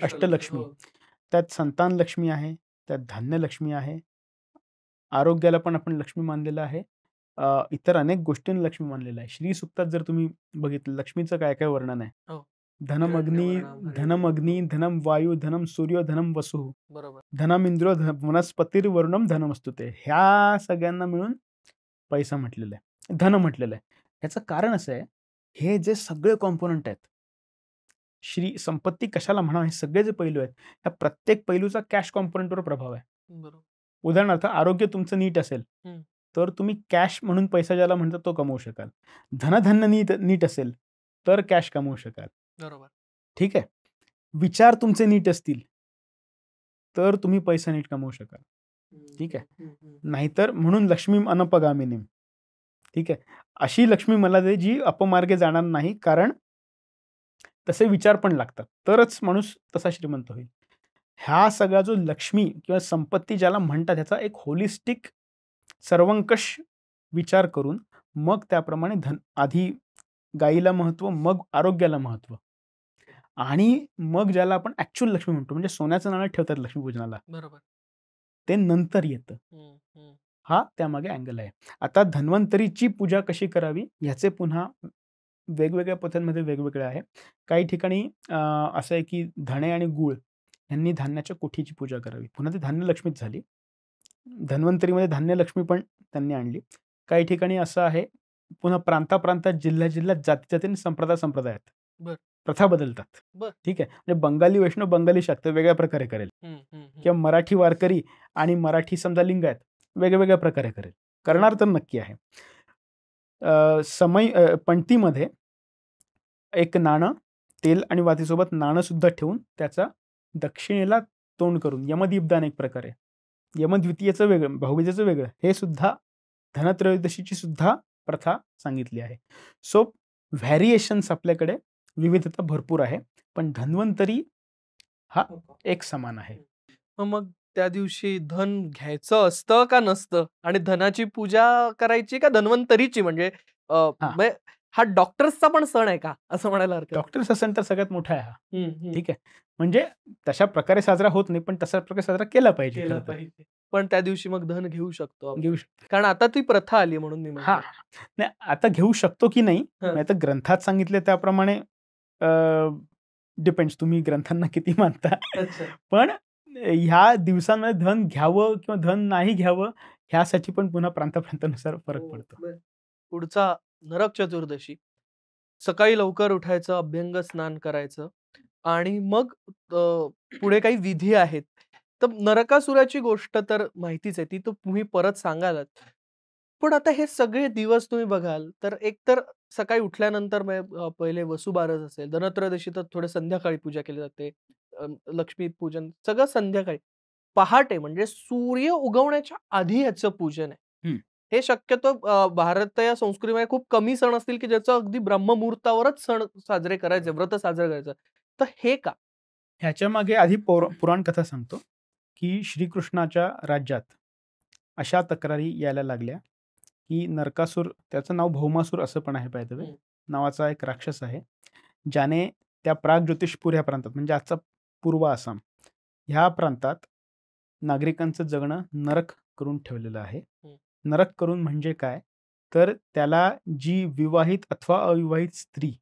अष्टलक्ष्मी, त्यात संतान लक्ष्मी आहे, त्यात धान्य लक्ष्मी आहे, आरोग्याला पण आपण लक्ष्मी मानलेलं आहे, इतर अनेक गोष्टींना लक्ष्मी मानलेलं आहे. श्री सुक्तात जर तुम्ही बघितलं लक्ष्मीचं काय काय वर्णन आहे, धनम अग्नी, धनम वायू, धनम सूर्य, धनम वसु, धनम इंद्र, वनस्पतीर वरुणम धनमस्तुते, ह्या सगळ्यांना मिळून पैसा म्हटलेला आहे, धन म्हटलेलं आहे. ह्याचं कारण असं आहे, हे जे सगळे कॉम्पोनंट आहेत, श्री संपत्ती कशाला म्हणा, हे सगळे जे पैलू आहेत, त्या प्रत्येक पैलूचा कॅश कॉम्पोनंटवर प्रभाव आहे. उदाहरणार्थ आरोग्य तुमचं नीट असेल तर तुम्ही कॅश म्हणून पैसा ज्याला म्हणतात तो कमवू शकाल. धनधान्य नीट असेल तर कॅश कमवू शकाल. बरोबर. ठीक आहे. विचार तुमचे नीट असतील तर तुम्ही पैसा नीट कमवू शकाल. ठीक आहे. नाहीतर म्हणून लक्ष्मी अनपगामिनी, ठीक आहे, अशी लक्ष्मी मला दे जी अपमार्गे जाणार नाही, कारण तसे विचार पण लागतात, तरच माणूस तसा श्रीमंत होईल. ह्या सगळा जो लक्ष्मी किंवा संपत्ती ज्याला म्हणतात, ह्याचा एक होलिस्टिक सर्वंकष विचार करून मग त्याप्रमाणे आधी गायीला महत्व, मग आरोग्याला महत्व, आणि मग ज्याला आपण ऍक्च्युअल लक्ष्मी म्हणतो, म्हणजे सोन्याचं नाणं ठेवतात लक्ष्मीपूजनाला, बरोबर, ते नंतर येतं. हा त्यामागे अँगल आहे. आता धन्वंतरीची पूजा कशी करावी ह्याचे पुन्हा वेगवेगळ्या पद्धतींमध्ये वेगवेगळे आहे. काही ठिकाणी असं आहे की धणे आणि गूळ यांनी धान्याच्या कोठीची पूजा करावी. पुन्हा ती धान्य लक्ष्मीच झाली. धन्वंतरीमध्ये धान्य लक्ष्मी पण त्यांनी आणली. काही ठिकाणी असं आहे, पुन्हा प्रांताप्रांतात, जिल्ह्यात, जाती संप्रदायात प्रथा बदलतात. ठीक आहे. म्हणजे बंगाली वैष्णव, बंगाली शाक्त वेगळ्या प्रकारे करेल, किंवा मराठी वारकरी आणि मराठी समजा लिंगायत वेगवेगळ्या प्रकारे करेल. करणार तर नक्की आहे. पंक्तीमध्ये एक नाणं, तेल आणि वातीसोबत नाणं सुद्धा ठेवून त्याचा दक्षिणेला तोंड करून यमदीपदान एक प्रकारे, यमद्वितीयेचं वेगळं, भाऊबीजेचं वेगळं, हे सुद्धा धनत्रयोदशीची सुद्धा प्रथा सांगितली आहे. सो व्हॅरिएशन्स आपल्याकडे विविधता भरपूर आहे, पण धन्वंतरी हा एक समान आहे. मग त्या दिवशी धन घ्यायचं असतं का नसतं, आणि धनाची पूजा करायची का धन्वंतरीची? म्हणजे हा डॉक्टर्सचा पण सण आहे का, असं म्हणायला हरकत? डॉक्टर्सचा सण तर सगळ्यात मोठा आहे हा. ठीक आहे, म्हणजे तशा प्रकारे साजरा होत नाही, पण तशा प्रकारे साजरा केला पाहिजे. पण त्या दिवशी मग धन घेऊ शकतो, कारण आता ती प्रथा आली म्हणून मी हा नाही, आता घेऊ शकतो की नाही, आता ग्रंथात सांगितले त्याप्रमाणे डिपेंड्स, तुम्ही ग्रंथांना किती मानता. पण ह्या दिवसांमध्ये धन घ्यावं किंवा धन नाही घ्यावं ह्यासाठी पण पुन्हा प्रांतानुसार फरक पडतो. पुढचा नरक चतुर्दशी. सकाळी लवकर उठायचं, अभ्यंग स्नान करायचं, आणि मग पुढे काही विधी आहेत. तर नरकासुराची गोष्ट तर माहितीच आहे, ती तर तुम्ही परत सांगालच. पण आता हे सगळे दिवस तुम्ही बघाल तर एकतर सकाळी उठल्यानंतर पहिले वसुबारस असेल, धनत्रयोदशी तर थोडे संध्याकाळी पूजा केली जाते, लक्ष्मी पूजन सगळं संध्याकाळी. पहाटे म्हणजे सूर्य उगवण्याच्या आधी याचं पूजन आहे. हे शक्यतो भारतीय संस्कृतीमध्ये खूप कमी सण असतील की ज्याचं अगदी ब्रह्ममुहूर्तावरच सण साजरे करायचे, व्रत साजरे करायचं. तर हे का? ह्याच्या मागे आधी पुराण कथा सांगतो की श्रीकृष्णाच्या राज्यात अशा तक्रारी यायला लागल्या की नरकासूर, त्याचं नाव भौमासूर असं पण आहे, बाय द वे, नावाचा एक राक्षस आहे, ज्याने त्या प्रागज्योतिषपूर ह्या प्रांतात, म्हणजे आजचा पूर्व आसाम ह्या प्रांतात नागरिकांचं जगणं नरक करून ठेवलेलं आहे. नरक करून म्हणजे काय, तर त्याला जी विवाहित अथवा अविवाहित स्त्री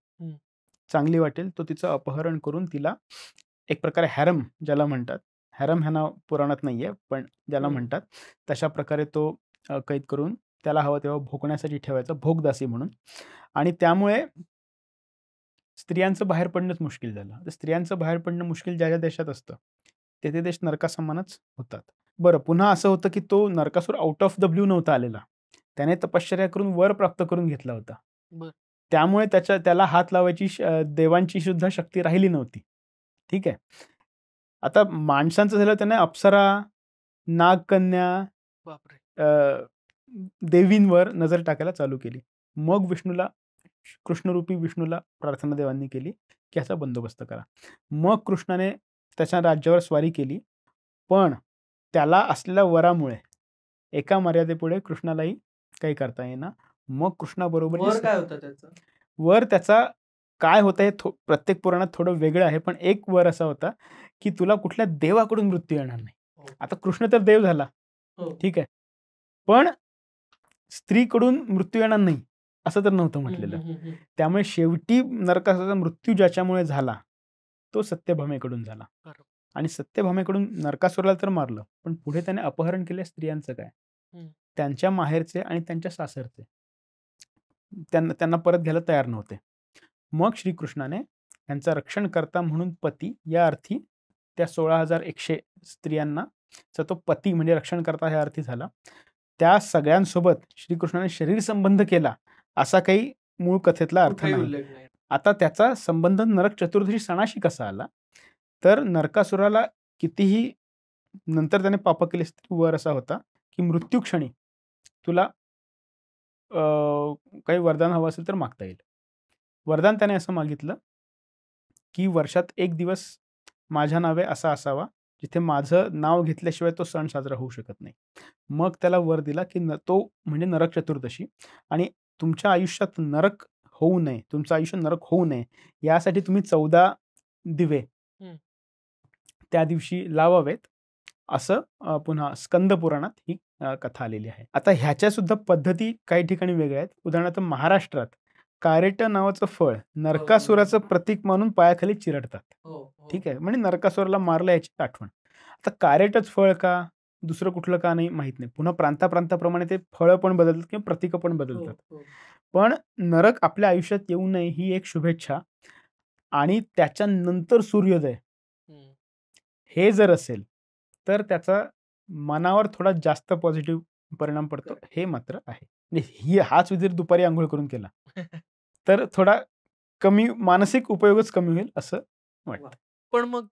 चांगली वाटेल तो तिचं अपहरण करून तिला एक प्रकारे हॅरम ज्याला म्हणतात, हॅरम ह्या नाव पुराणात नाहीये पण ज्याला म्हणतात तशा प्रकारे तो कैद करून त्याला हवं तेव्हा भोगण्यासाठी ठेवायचा, भोगदासी म्हणून. आणि त्यामुळे स्त्रियांचं बाहेर पडणंच मुश्किल झालं. तर स्त्रियांचं बाहेर पडणं मुश्किल ज्या ज्या देशात असतं ते देश नरकासमानच होतात. बरं, पुन्हा असं होतं की तो Narakasura out of the blue नव्हता आलेला, त्याने तपश्चर्या करून वर प्राप्त करून घेतला होता. त्यामुळे त्याला हात लावायची देवांची सुद्धा शक्ती राहिली नव्हती. ठीक आहे, आता माणसांचं झालं, त्याने अप्सरा, नागकन्या, देवींवर नजर टाकायला चालू केली. मग विष्णूला, कृष्णरूपी विष्णूला प्रार्थना देवांनी केली की याचा बंदोबस्त करा. मग कृष्णाने त्याच्या राज्यावर स्वारी केली, पण त्याला असलेल्या वरामुळे एका मर्यादेपुढे कृष्णालाही काही करता येईना. मग कृष्णाबरोबर काय होतं त्याचं वर, त्याचा काय होतं हे प्रत्येक पुराणात थोडं वेगळं आहे, पण एक वर असा होता की तुला कुठल्या देवाकडून मृत्यू येणार नाही. आता कृष्ण तर देव झाला, ठीक आहे, पण स्त्रीकडून मृत्यू येणार नाही असं तर नव्हतं म्हटलेलं. त्यामुळे शेवटी नरकासुराचा मृत्यू ज्याच्यामुळे झाला तो सत्यभामेकडून झाला. आणि सत्यभामेकडून नरकासुराला तर मारलं, पण पुढे त्याने अपहरण केले स्त्रियांचं काय, त्यांच्या माहेरचे आणि त्यांच्या सासरचे, त्यांना परत घ्यायला तयार नव्हते. मग श्रीकृष्णाने त्यांचा रक्षणकर्ता म्हणून पती या अर्थी त्या 16,100 स्त्रियांना तो पती म्हणजे रक्षणकर्ता ह्या अर्थी झाला. त्या सगळ्यांसोबत श्रीकृष्णाने शरीर संबंध केला असा काही मूळ कथेतला अर्थ नाही. आता त्याचा संबंध नरक चतुर्दशी सणाशी कसा आला, तर नरकासुराला कितीही नंतर त्याने पाप केले वर असा होता की मृत्यू क्षणी तुला काही वरदान हवं असेल तर मागता येईल. वरदान त्याने असं मागितलं की वर्षात एक दिवस माझ्या नावे असा असावा जिथे माझं नाव घेतल्याशिवाय तो सण साजरा होऊ शकत नाही. मग त्याला वर दिला की तो म्हणजे नरक चतुर्दशी, आणि तुमच्या आयुष्यात नरक होऊ नये, तुमचं आयुष्य नरक होऊ नये यासाठी तुम्ही 14 दिवे त्या दिवशी लावावेत, असं पुन्हा स्कंद पुराणात ही कथा आलेली आहे. आता ह्याच्या सुद्धा पद्धती काही ठिकाणी वेगळ्या आहेत. उदाहरणार्थ महाराष्ट्रात कारेट नावाचं फळ नरकासुराचं प्रतीक म्हणून पायाखाली चिरडतात. ठीक आहे, म्हणजे नरकासुराला मारलं याची आठवण. आता कारेटच फळ का, दुसरं कुठलं का नाही माहित नाही. पुन्हा प्रांताप्रमाणे ते फळं पण बदलतात किंवा प्रतीकं पण बदलतात. पण नरक आपल्या आयुष्यात येऊ नये ही एक शुभेच्छा, आणि त्याच्यानंतर सूर्योदय हे जर असेल तर त्याचा मनावर थोडा जास्त पॉझिटिव्ह परिणाम पडतो, हे मात्र आहे. हाच जर दुपारी आंघोळ करून केला तर थोडा कमी मानसिक उपयोगच कमी होईल असं वाटतं. पण मग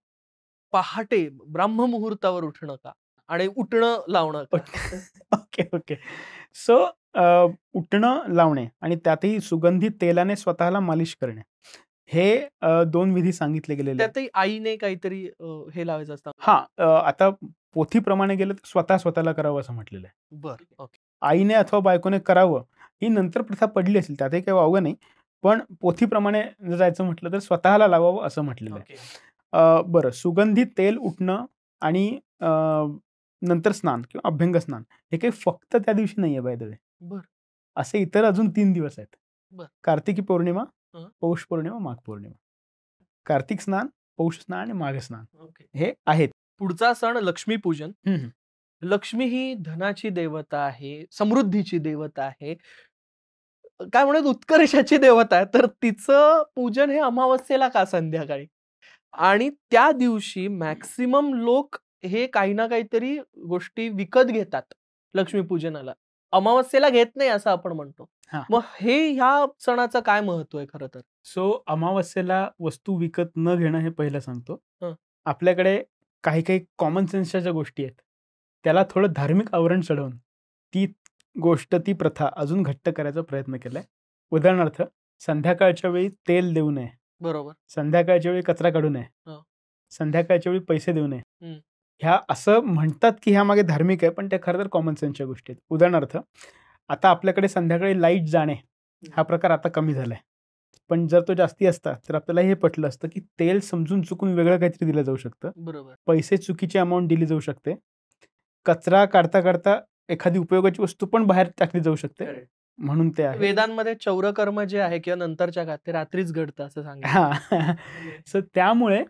पहाटे ब्राह्ममुहूर्तावर उठणं का आणि उठणं लावणं का? ओके. सो उटणं लावणे आणि त्यातही सुगंधित तेलाने स्वतःला मालिश करणे, हे 2 विधी सांगितले गेलेले आहेत. त्यातही आईने काहीतरी हे लावायचं असतं. आता पोथीप्रमाणे गेलं तर स्वतःला करावं असं म्हटलेलं आहे. बरं, ओके. आईने अथवा बायकोने करावं, ही नंतर प्रथा पडली असेल, त्यातही काही वावगं नाही. पण पोथीप्रमाणे जर जायचं म्हटलं तर स्वतःला लावावं असं म्हटलेलं आहे. बरं, सुगंधित तेल उठणं आणि नंतर स्नान किंवा अभ्यंग स्नान हे काही फक्त त्या दिवशी नाहीये बाय द वे. बरं. असे इतर अजून 3 दिवस आहेत. बरं. कार्तिकी पौर्णिमा, हं. पौष पौर्णिमा, माघ पौर्णिमा. कार्तिक स्नान, पौष स्नान आणि माघ स्नान ओके. हे आहेत. पुढचा सण लक्ष्मीपूजन. हं. लक्ष्मी ही धनाची देवता आहे, समृद्धीची देवता आहे. काय म्हणूयात उत्कर्षाची देवता आहे. तर तिचं पूजन हे अमावास्येला का संध्याकाळी? आणि त्या दिवशी मॅक्सिमम लोक हे काही ना काहीतरी गोष्टी विकत घेतात लक्ष्मीपूजनाला. अमावास्येला घेत नाही असं आपण म्हणतो. हां. मग हे ह्या सणाचं काय महत्व आहे खरं तर? सो अमावास्येला वस्तू विकत न घेणं हे पहिलं सांगतो. हं. आपल्याकडे काही कॉमन सेन्सच्या ज्या गोष्टी आहेत, त्याला थोडं धार्मिक आवरण चढवून ती गोष्ट, ती प्रथा अजून घट्ट करायचा प्रयत्न केलाय. उदाहरणार्थ, संध्याकाळच्या वेळी तेल देऊ नये, बरोबर. संध्याकाळच्या वेळी कचरा काढू नये, हं. संध्याकाळच्या वेळी पैसे देऊ नये. हं. ह्या असं म्हणतात की ह्यामागे धार्मिक आहे, पण त्या खरं तर कॉमन सेन्सच्या गोष्टी आहेत. उदाहरणार्थ, आता आपल्याकडे संध्याकाळी लाईट जाणे हा प्रकार आता कमी झालाय. पण जर तो जास्ती असता तर आपल्याला हे पटलं असतं की तेल समजून चुकून वेगळं काहीतरी दिलं जाऊ शकतं. बरोबर. पैसे चुकीची अमाऊंट दिली जाऊ शकते. कचरा काढता एखादी उपयोगाची वस्तू पण बाहेर टाकली जाऊ शकते. Correct. म्हणून ते आहे. वेदांमध्ये चौरकर्म जे आहे किंवा नंतरच्या काळात ते रात्रीच घडतं असं सांगितलं. हां. सो त्यामुळे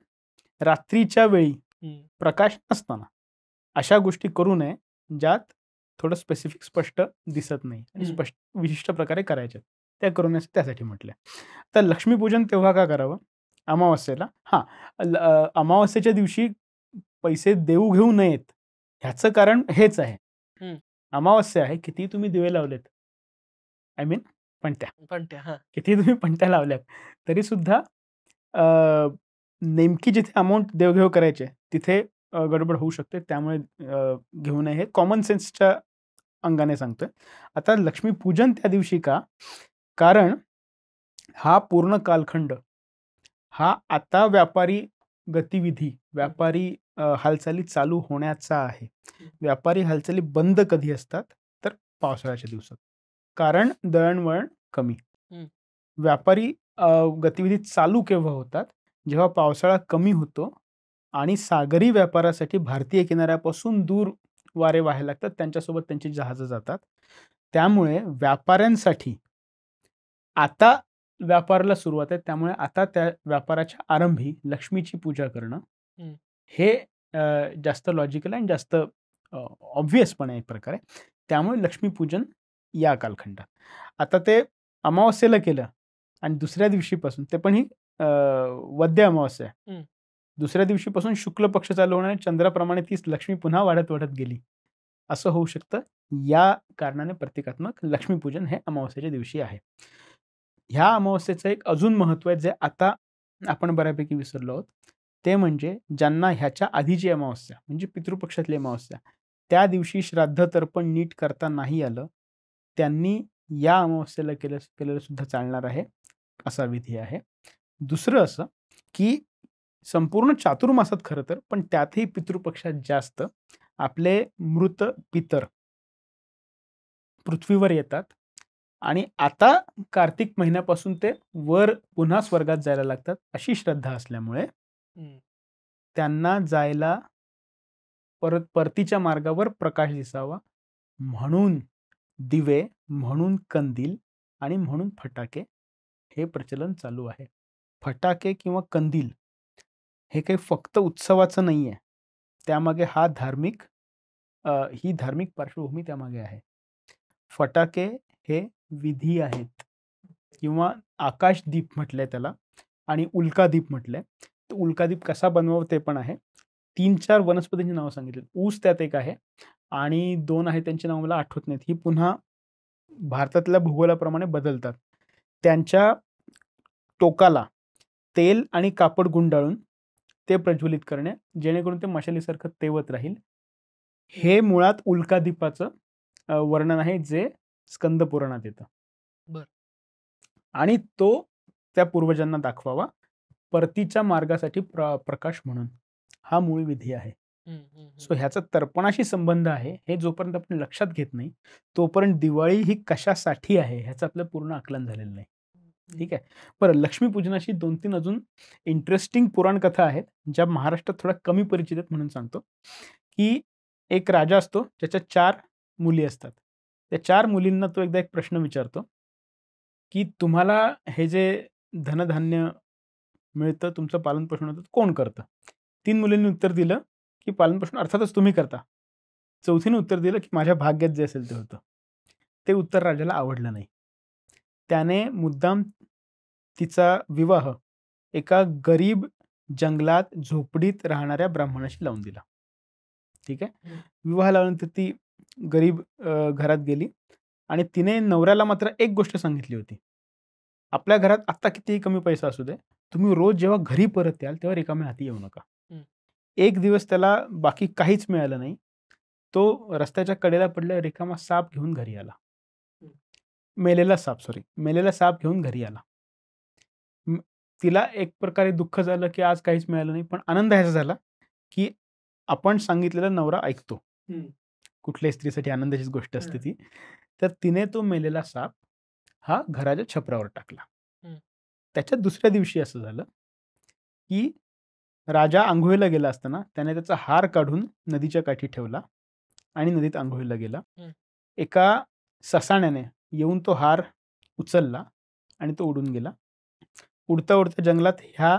रात्रीच्या वेळी हं. प्रकाश नसताना अशा गोष्टी करू नये, ज्यात थोडं स्पेसिफिक स्पष्ट दिसत नाही आणि हं. विशिष्ट प्रकारे करायच्या. त्या करू नये त्यासाठी म्हटलंय. तर लक्ष्मीपूजन तेव्हा का करावं? अमावास्येला. अमावास्येच्या दिवशी पैसे देऊ घेऊ नयेत. ह्याचं कारण हेच आहे. हं. अमावास्या आहे, कितीही तुम्ही दिवे लावलेत, आय मीन पणत्या. हां. कितीही तुम्ही पणत्या लावल्यात, तरी सुद्धा नेमकी जिथे अमाउंट देवघेव करायची आहे, तिथे गडबड होऊ शकते. त्यामुळे घेऊ नये, हे कॉमन सेन्सच्या अंगाने सांगतोय. आता लक्ष्मीपूजन त्या दिवशी का? कारण हा पूर्ण कालखंड हा आता व्यापारी गतिविधी, व्यापारी हालचाली चालू होण्याचा आहे. व्यापारी हालचाली बंद कधी असतात? तर पावसाळ्याच्या दिवसात. कारण दळणवळण कमी. हं. व्यापारी गतिविधी चालू केव्हा होतात? जेव्हा पावसाळा कमी होतो आणि सागरी व्यापारासाठी भारतीय किनाऱ्यापासून दूर वारे वाहायला लागतात, त्यांच्यासोबत त्यांची जहाजं जातात. त्यामुळे व्यापाऱ्यांसाठी आता व्यापाराला सुरुवात आहे. त्यामुळे आता त्या व्यापाराच्या आरंभी लक्ष्मीची पूजा करणं हं. हे जास्त लॉजिकल आणि जास्त ऑब्व्हियस पण आहे एक प्रकारे. त्यामुळे लक्ष्मीपूजन या कालखंडात. आता ते अमावास्येला केलं आणि दुसऱ्या दिवशीपासून, ते पण ही वद्य अमावास्या आहे. हं. दुसऱ्या दिवशीपासून शुक्ल पक्ष चालू होणार, चंद्राप्रमाणे ती लक्ष्मी पुन्हा वाढत गेली. असं होऊ शकतं. या कारणाने प्रतिकात्मक लक्ष्मीपूजन हे अमावास्येच्या दिवशी आहे. ह्या अमावास्येचं एक अजून महत्त्व आहे, जे आता आपण बऱ्यापैकी विसरलो आहोत. ते म्हणजे ज्यांना ह्याच्या आधीची अमावास्या म्हणजे पितृपक्षातली अमावास्या, त्या दिवशी श्राद्ध तर्पण नीट करता नाही आलं, त्यांनी या अमावास्येला केलेलं सुद्धा चालणार आहे, असा विधी आहे. दुसरं असं की संपूर्ण चातुर्मासात खरं तर, पण त्यातही पितृपक्षात जास्त आपले मृत पितर पृथ्वीवर येतात आणि आता कार्तिक महिन्यापासून ते वर पुन्हा स्वर्गात जायला लागतात, अशी श्रद्धा असल्यामुळे त्यांना जायला परतीच्या मार्गावर प्रकाश दिसावा म्हणून दिवे, म्हणून कंदील आणि म्हणून फटाके हे प्रचलन चालू आहे. फटाके किंवा कंदील हे काही फक्त उत्सवाचं नाही आहे. त्यामागे ही धार्मिक पार्श्वभूमी त्यामागे आहे. फटाके हे विधी आहेत किंवा आकाशदीप म्हटलंय त्याला आणि उल्कादीप म्हटलंय. तर उल्कादीप कसा बनवावा ते पण आहे. 3-4 वनस्पतींची नावं सांगितली. ऊस त्यात एक आहे आणि 2 आहेत, त्यांची नावं मला आठवत नाहीत. ही पुन्हा भारतातल्या भूगोलाप्रमाणे बदलतात. त्यांच्या टोकाला तेल आणि कापड गुंडाळून ते प्रज्वलित करणे, जेणेकरून ते मशालीसारखं तेवत राहील. हे मुळात उल्कादीपाचं वर्णन आहे, जे स्कंद पुराणात येतं. बर. आणि तो त्या पूर्वजांना दाखवावा परतीच्या मार्गासाठी प्रकाश म्हणून हा मूळ विधी आहे. सो ह्याचा तर्पणाशी संबंध आहे. हे जोपर्यंत आपण लक्षात घेत नाही तोपर्यंत दिवाळी ही कशासाठी आहे ह्याचं आपलं पूर्ण आकलन झालेलं नाही. ठीक आहे. बरं, लक्ष्मीपूजनाशी 2-3 अजून इंटरेस्टिंग पुराण कथा आहेत ज्या महाराष्ट्रात थोड्या कमी परिचित आहेत म्हणून सांगतो. की एक राजा असतो ज्याच्या 4 मुली असतात. त्या 4 मुलींना तो एकदा एक प्रश्न विचारतो की तुम्हाला हे जे धनधान्य मिळतं, तुमचं पालनपोषण होतं, कोण करतं? 3 मुलींनी उत्तर दिलं की पालनपोषण अर्थातच तुम्ही करता. 4थीने उत्तर दिलं की माझ्या भाग्यात जे असेल ते होतं. ते उत्तर राजाला आवडलं नाही. त्याने मुद्दाम तिचा विवाह एका गरीब जंगलात झोपडीत राहणाऱ्या ब्राह्मणाशी लावून दिला. ठीक आहे. विवाह लावल्यानंतर ती गरीब घरात गेली आणि तिने नवऱ्याला मात्र एक गोष्ट सांगितली होती. आपल्या घरात आत्ता कितीही कमी पैसा असू दे, तुम्ही रोज जेव्हा घरी परत याल तेव्हा रिकाम्या हाती येऊ नका. एक दिवस त्याला बाकी काहीच मिळालं नाही. तो रस्त्याच्या कडेला पडलेला रिकामा साप घेऊन घरी आला. मेलेला साप घेऊन घरी आला. तिला एक प्रकारे दुःख झालं की आज काहीच मिळालं नाही, पण आनंद ह्याचा झाला की आपण सांगितलेला नवरा ऐकतो. कुठल्याही स्त्रीसाठी आनंदाचीच गोष्ट असते ती. तर तिने तो मेलेला साप हा घराच्या छपरावर टाकला. त्याच्या दुसऱ्या दिवशी असं झालं की राजा आंघोळीला गेला असताना त्याने त्याचा हार काढून नदीच्या काठी ठेवला आणि नदीत आंघोळीला गेला. एका ससाण्याने येऊन तो हार उचलला आणि तो उडून गेला. उडता उडता जंगलात ह्या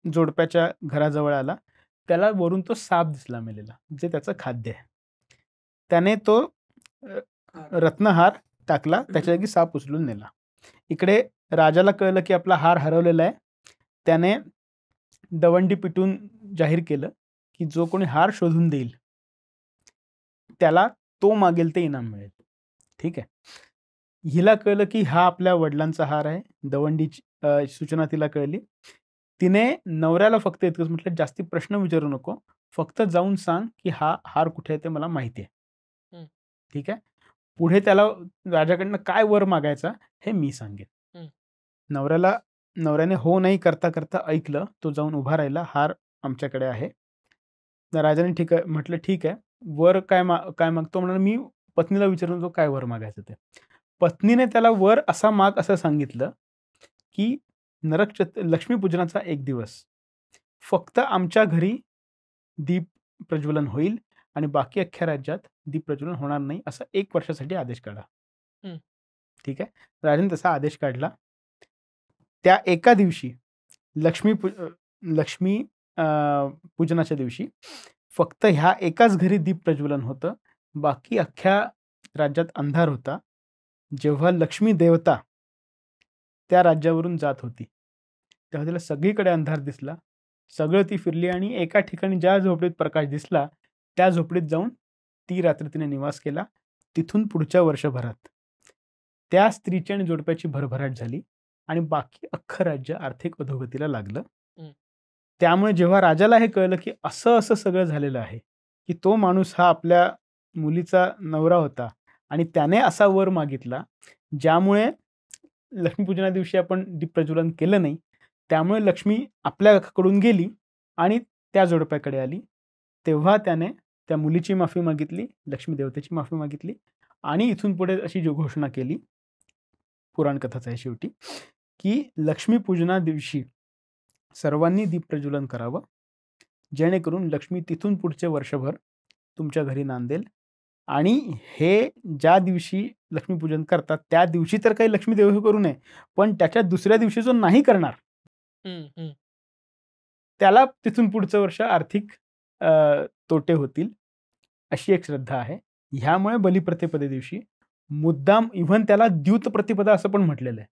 जोडप्याच्या घराजवळ आला. त्याला वरून तो साप दिसला मेलेला, जे त्याचं खाद्य आहे. त्याने तो रत्नहार टाकला, त्याच्या जागी साप उचलून नेला. इकडे राजाला कळलं की आपला हार हरवलेला आहे. त्याने दवंडी पिटून जाहीर केलं की जो कोणी हार शोधून देईल त्याला तो मागेल ते इनाम मिळेल. ठीक आहे. हिला कळलं की हा आपल्या वडिलांचा हार आहे. दवंडीची सूचना तिला कळली. तिने नवऱ्याला फक्त इतकंच म्हटलं, जास्ती प्रश्न विचारू नको, फक्त जाऊन सांग की हा हार कुठे आहे ते मला माहिती आहे. ठीक आहे. पुढे त्याला राजाकडनं काय वर मागायचा हे मी सांगेन. नवऱ्याने हो नाही करता करता ऐकलं. तो जाऊन उभा राहिला. हार आमच्याकडे आहे. राजाने ठीक आहे म्हटलं, ठीक आहे, वर काय मागतो म्हणून मी पत्नीला विचारून तो काय वर मागायचं ते. पत्नीने त्याला वर असा माग असं सांगितलं की लक्ष्मीपूजनाचा एक दिवस फक्त आमच्या घरी दीप प्रज्वलन होईल आणि बाकी अख्ख्या राज्यात दीप प्रज्वलन होणार नाही, असा 1 वर्षासाठी आदेश काढा. ठीक आहे. राजाने तसा आदेश काढला. त्या एका दिवशी लक्ष्मी पूजनाच्या दिवशी फक्त ह्या एकाच घरी दीप प्रज्वलन होतं. बाकी अख्ख्या राज्यात अंधार होता. जेव्हा लक्ष्मी देवता त्या राज्यावरून जात होती तेव्हा तिला सगळीकडे अंधार दिसला. सगळं ती फिरली आणि एका ठिकाणी ज्या झोपडीत प्रकाश दिसला त्या झोपडीत जाऊन ती रात्र तिने निवास केला. तिथून पुढच्या वर्षभरात त्या स्त्रीची आणि जोडप्याची भरभराट झाली आणि बाकी अख्खं राज्य आर्थिक अधोगतीला लागलं. त्यामुळे जेव्हा राजाला हे कळलं की असं सगळं झालेलं आहे की तो माणूस हा आपल्या मुलीचा नवरा होता आणि त्याने असा वर मागितला ज्यामुळे लक्ष्मीपूजना दिवशी आपण दीप प्रज्वलन केलं नाही, त्यामुळे लक्ष्मी आपल्याकडून गेली आणि त्या जोडप्याकडे आली. तेव्हा त्याने त्या मुलीची माफी मागितली, लक्ष्मी देवतेची माफी मागितली आणि इथून पुढे अशी घोषणा केली, पुराण कथाच आहे शेवटी, की लक्ष्मीपूजना दिवशी सर्वांनी दीप प्रज्वलन करावं जेणेकरून लक्ष्मी तिथून पुढचे वर्षभर तुमच्या घरी नांदेल. आणि हे ज्या दिवशी लक्ष्मीपूजन करतात त्या दिवशी तर काही लक्ष्मी देव करू नये, पण त्याच्या दुसऱ्या दिवशी जो नाही करणार त्याला तिथून पुढचं वर्ष आर्थिक तोटे होतील, अशी एक श्रद्धा आहे. ह्यामुळे बलिप्रतिपदे दिवशी मुद्दाम इव्हन त्याला द्यूत प्रतिपदा असं पण म्हटलेलं आहे.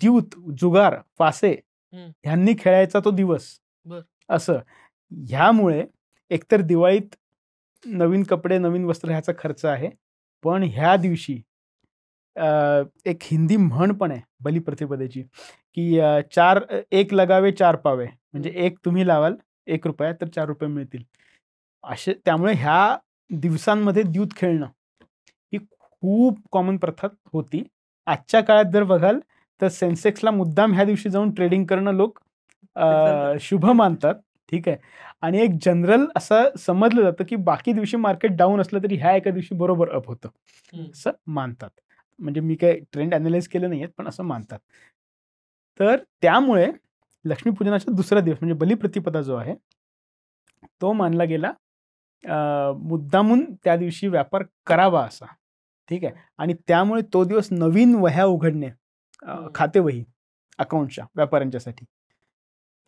द्यूत, जुगार, फासे ह्यांनी खेळायचा तो दिवस असं. ह्यामुळे एकतर दिवाळीत नवीन कपडे, नवीन वस्त्र ह्याचा खर्च आहे, पण ह्या दिवशी एक हिंदी म्हण पण आहे बलिप्रतिपदेची की 1 लगावे 4 पावे, म्हणजे 1 तुम्ही लावाल 1 रुपया तर 4 रुपये मिळतील असे. त्यामुळे ह्या दिवसांमध्ये द्यूत खेळणं ही खूप कॉमन प्रथा होती. आजच्या काळात जर बघाल तर सेन्सेक्सला मुद्दाम ह्या दिवशी जाऊन ट्रेडिंग करणं लोक शुभ मानतात. ठीक आहे. आणि एक जनरल असं समजलं जातं की बाकी दिवशी मार्केट डाऊन असलं तरी ह्या एका दिवशी बरोबर अप होतं असं मानतात. म्हणजे मी काही ट्रेंड अनालाइज केलं नाहीये, पण असं मानतात. तर त्यामुळे लक्ष्मीपूजनाचा दुसरा दिवस म्हणजे बलिप्रतिपदा जो आहे तो मानला गेला मुद्दामून त्या दिवशी व्यापार करावा असा. ठीक आहे. आणि त्यामुळे तो दिवस नवीन वह्या उघडणे, खातेवही अकाउंटच्या व्यापाऱ्यांच्यासाठी,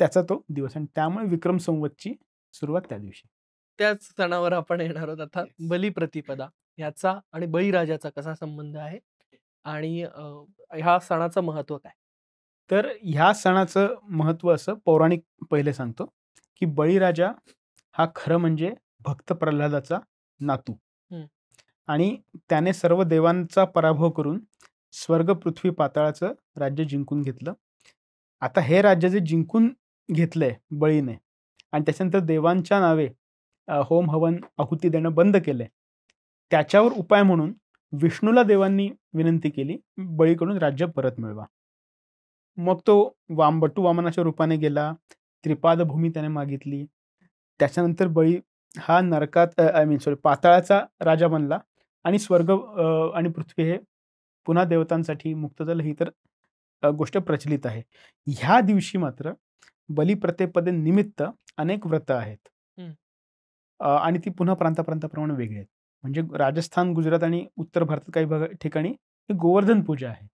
त्याचा तो दिवस. आणि त्यामुळे विक्रम संवतची सुरुवात त्या दिवशी. त्याच सणावर आपण येणार आहोत आता. बलिप्रतिपदा ह्याचा आणि बळीराजाचा कसा संबंध आहे आणि ह्या सणाचं महत्व काय? तर ह्या सणाचं महत्व असं पौराणिक पहिले सांगतो की बळीराजा हा खरं म्हणजे भक्त प्रल्हादाचा नातू आणि त्याने सर्व देवांचा पराभव करून स्वर्ग पृथ्वी पाताळाचं राज्य जिंकून घेतलं. आता हे राज्य जे जिंकून घेतलंय बळीने आणि त्याच्यानंतर देवांच्या नावे होम हवन आहुती देणं बंद केलंय, त्याच्यावर उपाय म्हणून विष्णूला देवांनी विनंती केली बळीकडून राज्य परत मिळवा. मग तो बटू वामनाच्या रूपाने गेला, त्रिपाद भूमी त्याने मागितली. त्याच्यानंतर बळी हा नरकात पाताळाचा राजा बनला आणि स्वर्ग आणि पृथ्वी हे पुन्हा देवतांसाठी मुक्त झालं. ही तर गोष्ट प्रचलित आहे. ह्या दिवशी मात्र बलिप्रतिपदे निमित्त अनेक व्रत आहेत आणि ती पुन्हा प्रांताप्रमाणे वेगळी आहेत. म्हणजे राजस्थान, गुजरात आणि उत्तर भारतात काही ठिकाणी गोवर्धन पूजा आहे.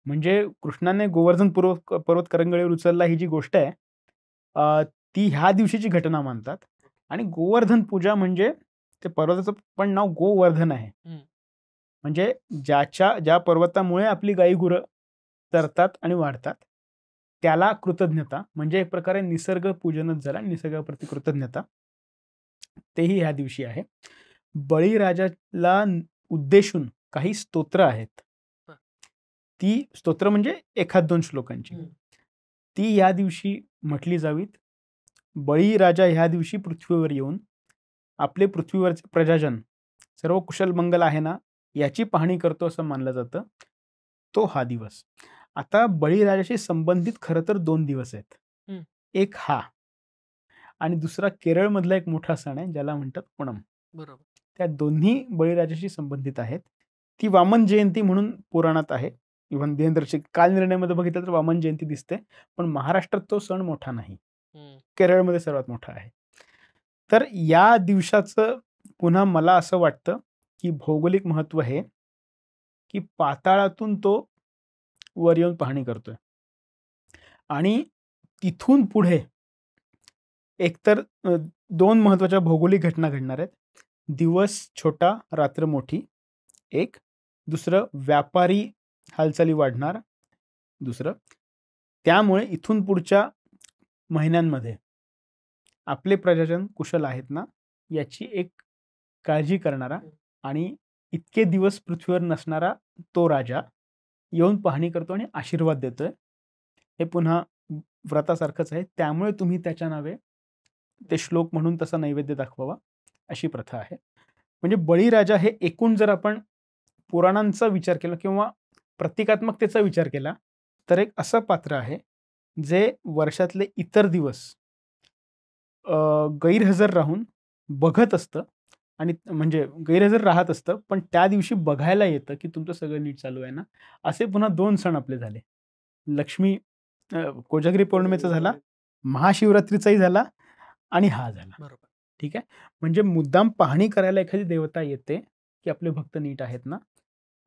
म्हणजे कृष्णाने गोवर्धन पर्वत करंगळीवर उचलला ही जी गोष्ट आहे ती ह्या दिवशीची घटना मानतात. आणि गोवर्धन पूजा म्हणजे ते पर्वताचं पण नाव गोवर्धन आहे. म्हणजे ज्या पर्वतामुळे आपली गाई गुरं चरतात आणि वाढतात त्याला कृतज्ञता, म्हणजे एक प्रकारे निसर्ग पूजनच झाला, निसर्गाप्रती कृतज्ञता, तेही ह्या दिवशी आहे. बळीराजाला उद्देशून काही स्तोत्र आहेत. ती स्तोत्र म्हणजे 1-2 श्लोकांची, ती या दिवशी म्हटली जावीत. बळीराजा ह्या दिवशी पृथ्वीवर येऊन आपले पृथ्वीवरचे प्रजाजन सर्व कुशल मंगल आहे ना याची पाहणी करतो असं मानलं जातं, तो हा दिवस. आता बळीराजाशी संबंधित खरं तर 2 दिवस आहेत. एक हा आणि दुसरा केरळमधला एक मोठा सण आहे ज्याला म्हणतात ओणम. बरोबर. त्या दोन्ही बळीराजाशी संबंधित आहेत. ती वामन जयंती म्हणून पुराणात आहे. इव्हन दिनदर्शिक कालनिर्णयामध्ये बघितलं तर वामन जयंती दिसते, पण महाराष्ट्रात तो सण मोठा नाही. केरळमध्ये सर्वात मोठा आहे. तर या दिवसाचं पुन्हा मला असं वाटतं की भौगोलिक महत्व हे की पाताळातून तो वर येऊन पाहणी करतोय आणि तिथून पुढे एकतर 2 महत्वाच्या भौगोलिक घटना घडणार आहेत. दिवस छोटा रात्र मोठी एक, दुसरं व्यापारी हालचाली वाढणार दुसरं. त्यामुळे इथून पुढच्या महिन्यांमध्ये आपले प्रजाजन कुशल आहेत ना याची एक काळजी करणारा आणि इतके दिवस पृथ्वीवर नसणारा तो राजा येऊन पाहणी करतो आणि आशीर्वाद देतोय. हे पुन्हा व्रतासारखंच आहे. त्यामुळे तुम्ही त्याच्या नावे ते श्लोक म्हणून तसा नैवेद्य दाखवावा अशी प्रथा आहे. म्हणजे बळीराजा हे एकूण जर आपण पुराणांचा विचार केला किंवा प्रतिकात्मकतेचा विचार केला तर एक असं पात्र आहे जे वर्षातले इतर दिवस गैरहजर राहून बघत असतं आणि म्हणजे गैरहजर राहत असतं, पण त्या दिवशी बघायला येतं की तुमचं सगळं नीट चालू आहे ना. असे पुन्हा 2 सण आपले झाले. लक्ष्मी कोजागिरी पौर्णिमेचा झाला, महाशिवरात्रीचाही झाला आणि हा झाला. बरोबर. ठीक आहे. म्हणजे मुद्दाम पाहणी करायला एखादी देवता येते की आपले भक्त नीट आहेत ना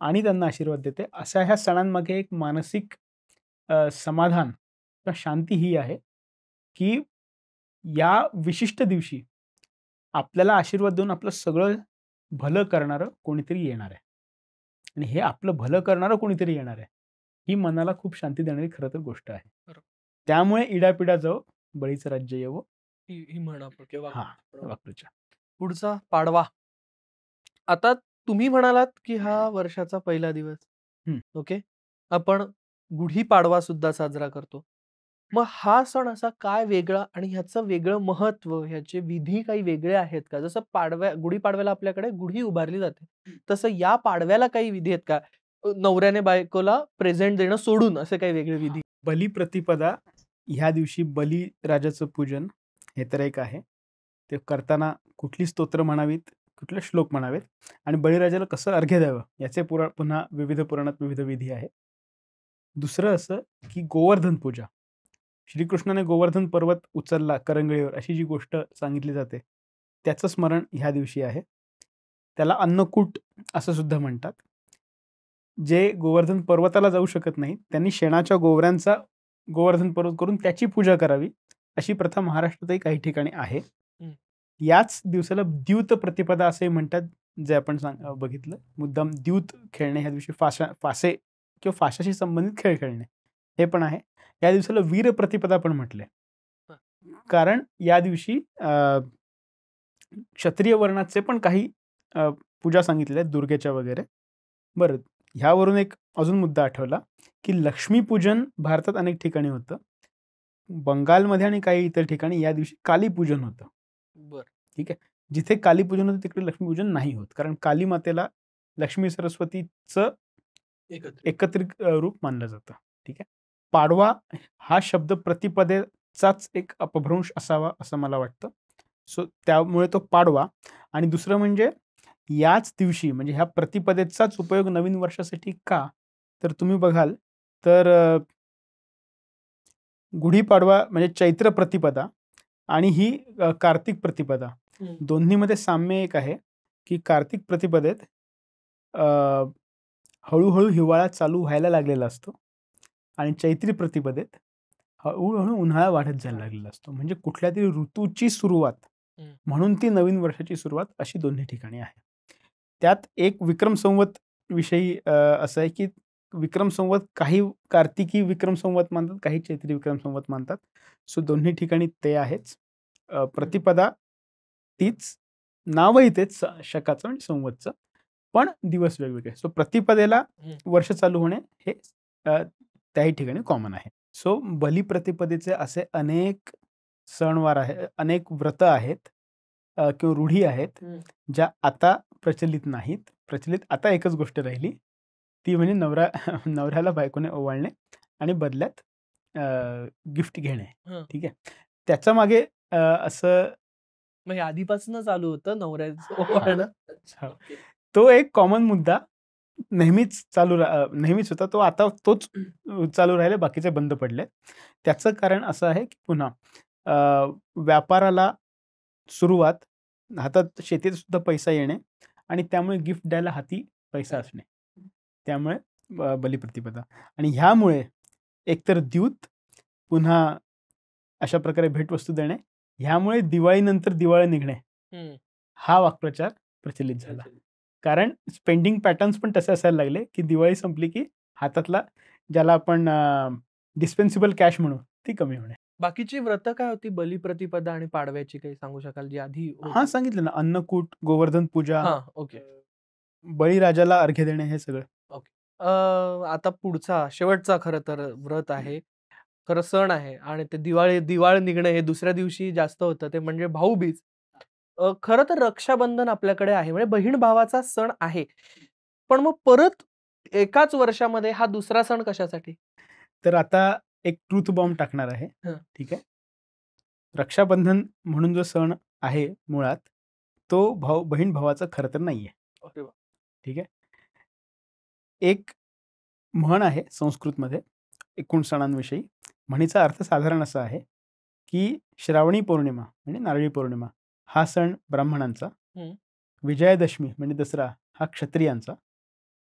आणि त्यांना आशीर्वाद देते. अशा ह्या सणांमागे एक मानसिक समाधान किंवा शांती ही आहे की या विशिष्ट दिवशी आपल्याला आशीर्वाद देऊन आपलं सगळं भलं करणारं कोणीतरी येणार आहे आणि हे आपलं भलं करणारं कोणीतरी येणार आहे ही मनाला खूप शांती देणारी खरं तर गोष्ट आहे. त्यामुळे इडापिडा जाओ बळीचं राज्य येवो ही म्हण आपण किंवा वाक्प्रचार. पुढचा पाडवा. आता तुम्ही म्हणालात की हा वर्षाचा पहिला दिवस. ओके. आपण गुढी पाडवा सुद्धा साजरा करतो. मग हा सण असा काय वेगळा आणि ह्याचं वेगळं महत्व, ह्याचे विधी काही वेगळे आहेत का? जसं गुढीपाडव्याला आपल्याकडे गुढी उभारली जाते. तसं या पाडव्याला काही विधी आहेत का? नवऱ्याने बायकोला प्रेझेंट देणं सोडून असे काही वेगळे विधी? बलिप्रतिपदा ह्या दिवशी बलिराजाचं पूजन हे तर एक आहे. ते करताना कुठली स्तोत्र म्हणावीत, कुठले श्लोक म्हणावेत आणि बळीराजाला कसं अर्घ्य द्यावं याचे पुन्हा विविध पुराणात विविध विधी आहे. दुसरं असं की गोवर्धन पूजा. श्रीकृष्णाने गोवर्धन पर्वत उचलला करंगळीवर अशी जी गोष्ट सांगितली जाते, त्याचं स्मरण ह्या दिवशी आहे. त्याला अन्नकूट असं सुद्धा म्हणतात. जे गोवर्धन पर्वताला जाऊ शकत नाहीत, त्यांनी शेणाच्या गोवऱ्यांचा गोवर्धन पर्वत करून त्याची पूजा करावी, अशी प्रथा महाराष्ट्रातही काही ठिकाणी आहे. याच दिवसाला द्यूत प्रतिपदा असे म्हणतात, जे आपण बघितलं. मुद्दाम द्यूत खेळणे, ह्या दिवशी फासे किंवा फाशाशी संबंधित खेळ खेळणे हे पण आहे. या दिवसाला वीर प्रतिपदा पण म्हटले, कारण या दिवशी क्षत्रिय वर्णाचे पण काही पूजा सांगितलेल्या आहेत, दुर्गेच्या वगैरे. बरं, ह्यावरून एक अजून मुद्दा आठवला की लक्ष्मीपूजन भारतात अनेक ठिकाणी होतं. बंगालमध्ये आणि काही इतर ठिकाणी या दिवशी कालीपूजन होतं. बरं, ठीक आहे. जिथे कालीपूजन होतं तिकडे लक्ष्मीपूजन नाही होत, कारण काली मातेला लक्ष्मी सरस्वतीचं एकत्रित रूप मानलं जातं. ठीक आहे. पाडवा हा शब्द प्रतिपदेचाच एक अपभ्रंश असावा असं मला वाटतं. सो त्यामुळे तो पाडवा. आणि दुसरं म्हणजे याच दिवशी म्हणजे ह्या प्रतिपदेचाच उपयोग नवीन वर्षासाठी का, तर तुम्ही बघाल तर गुढीपाडवा म्हणजे चैत्र प्रतिपदा आणि ही कार्तिक प्रतिपदा, दोन्हीमध्ये साम्य एक आहे की कार्तिक प्रतिपदेत हळूहळू हिवाळा चालू व्हायला लागलेला असतो आणि चैत्री प्रतिपदेत हळूहळू उन्हाळा वाढत जायला लागलेला असतो. म्हणजे कुठल्या तरी ऋतूची सुरुवात म्हणून ती नवीन वर्षाची सुरुवात अशी दोन्ही ठिकाणी आहे. त्यात एक विक्रम संवत विषयी असं आहे की विक्रम संवत काही कार्तिकी विक्रम संवत मानतात, काही चैत्री विक्रम संवत मानतात. सो दोन्ही ठिकाणी ते आहेच. प्रतिपदा तीच, नावही तेच शकाचं म्हणजे संवतचं, पण दिवस वेगवेगळे. सो प्रतिपदेला वर्ष चालू होणे हे त्याही ठिकाणी कॉमन आहे. सो बलिप्रतिपदेचे असे अनेक सणवार आहेत, अनेक व्रत आहेत किंवा रूढी आहेत ज्या आता प्रचलित नाहीत. प्रचलित आता एकच गोष्ट राहिली, ती म्हणजे नवऱ्याला बायकोने ओवाळणे आणि बदल्यात गिफ्ट घेणे. ठीक आहे. त्याच्या मागे असं म्हणजे आधीपासून चालू होतं नवऱ्याचं ओवाळणं. तो एक कॉमन मुद्दा नेहमीच होता. तो आता तोच चालू राहिला, बाकीचे बंद पडले. त्याचं कारण असं आहे की पुन्हा व्यापाराला सुरुवात, हातात शेतीत सुद्धा पैसा येणे आणि त्यामुळे गिफ्ट द्यायला हाती पैसा असणे, त्यामुळे बलिप्रतिपदा. आणि ह्यामुळे एकतर द्यूत, पुन्हा अशा प्रकारे भेटवस्तू देणे, ह्यामुळे दिवाळीनंतर दिवाळी निघणे हा वाक्प्रचार प्रचलित झाला. कारण स्पेंडिंग पॅटर्न्स पण तसे असायला लागले की दिवाळी संपली की हातातला, ज्याला आपण डिस्पेन्सिबल कॅश म्हणू, ती कमी होणे. बाकीची व्रत काय होती बलिप्रतिपदा आणि पाडव्याची, काही सांगू शकाल जी आधी? हा, सांगितलं ना, अन्नकूट, गोवर्धन पूजा, ओके, बळीराजाला अर्घ्य देणे, हे सगळं. ओके. आता पुढचा शेवटचा खरं तर व्रत आहे, खरं सण आहे आणि ते दिवाळ निघणं हे दुसऱ्या दिवशी जास्त होतं, ते म्हणजे भाऊबीज. खरं तर रक्षाबंधन आपल्याकडे आहे, म्हणजे बहीण भावाचा सण आहे. पण मग परत एकाच वर्षामध्ये हा दुसरा सण कशासाठी? तर आता एक ट्रूथ बॉम्ब टाकणार आहे. ठीक आहे. रक्षाबंधन म्हणून जो सण आहे मुळात, तो बहीण भावाचा खरं तर नाहीये. ठीक आहे. एक म्हण आहे संस्कृतमध्ये एकूण सणांविषयी. म्हणीचा अर्थ साधारण असा आहे की श्रावणी पौर्णिमा म्हणजे नारळी पौर्णिमा हा सण ब्राह्मणांचा, विजयादशमी म्हणजे दसरा हा क्षत्रियांचा,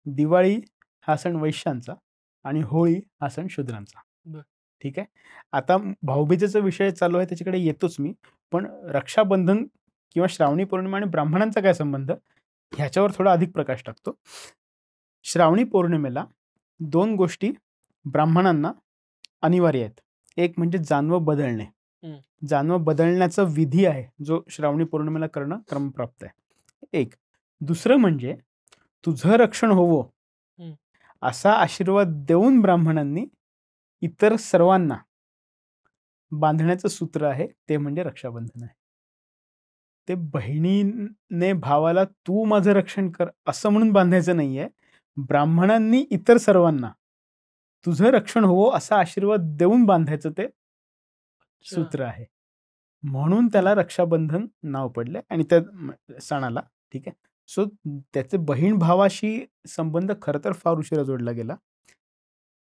दिवाळी हा सण वैश्यांचा आणि होळी हा सण शूद्रांचा. ठीक आहे. आता भाऊबीजेचा विषय चालू आहे, त्याच्याकडे येतोच मी. पण रक्षाबंधन किंवा श्रावणी पौर्णिमा आणि ब्राह्मणांचा काय संबंध, ह्याच्यावर थोडा अधिक प्रकाश टाकतो. श्रावणी पौर्णिमेला 2 गोष्टी ब्राह्मणांना अनिवार्य आहेत. एक म्हणजे जानवं बदलणे. जानवं बदलण्याचा विधी आहे जो श्रावणी पौर्णिमेला करणं क्रमप्राप्त आहे. एक. दुसरं म्हणजे तुझं रक्षण होवो असा आशीर्वाद देऊन ब्राह्मणांनी इतर सर्वांना बांधण्याचं सूत्र आहे ते म्हणजे रक्षाबंधन आहे. ते बहिणीने भावाला तू माझं रक्षण कर असं म्हणून बांधायचं नाहीये. ब्राह्मणांनी इतर सर्वांना तुझं रक्षण हो असा आशीर्वाद देऊन बांधायचं ते सूत्र आहे. म्हणून त्याला रक्षाबंधन नाव पडले आणि त्या सणाला. ठीक आहे. सो त्याचे बहीण भावाशी संबंध खरं तर फार उशिरा जोडला गेला.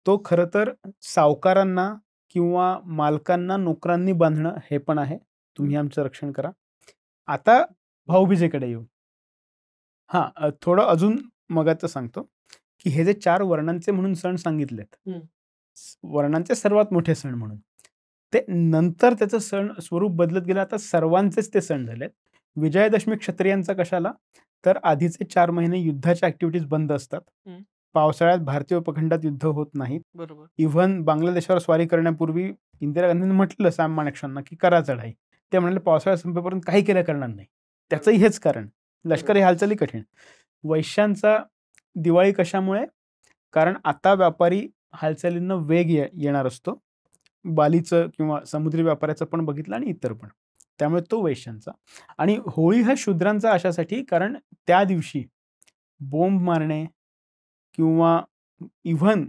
तो खरं तर सावकारांना किंवा मालकांना नोकरांनी बांधणं हे पण आहे. तुम्ही आमचं रक्षण करा. आता भाऊबीजेकडे येऊ. थोडं अजून मगाचं सांगतो की हे जे 4 वर्णांचे म्हणून सण सांगितलेत, वर्णांचे सर्वात मोठे सण म्हणून, ते नंतर त्याचं सण स्वरूप बदलत गेलं. आता सर्वांचेच ते सण झालेत. विजयादशमी क्षत्रियांचा कशाला, तर आधीचे 4 महिने युद्धाच्या ऍक्टिव्हिटीज बंद असतात. पावसाळ्यात भारतीय उपखंडात युद्ध होत नाहीत. बरोबर. इव्हन बांगलादेशावर स्वारी करण्यापूर्वी इंदिरा गांधींनी म्हटलं सॅम मानेकशॉंना की करा चढाई. ते म्हणाले पावसाळ्यात संपेपर्यंत काही केलं करणार नाही. त्याचंही हेच कारण, लष्करी हालचाली कठीण. वैश्यांचा दिवाळी कशामुळे, कारण आता व्यापारी हालचालींना वेग येणार असतो. बालीचं किंवा समुद्री व्यापाराचं पण बघितलं आणि इतर पण, त्यामुळे तो वैश्यांचा. आणि होळी हा शूद्रांचा अशासाठी, कारण त्या दिवशी बोंब मारणे किंवा इव्हन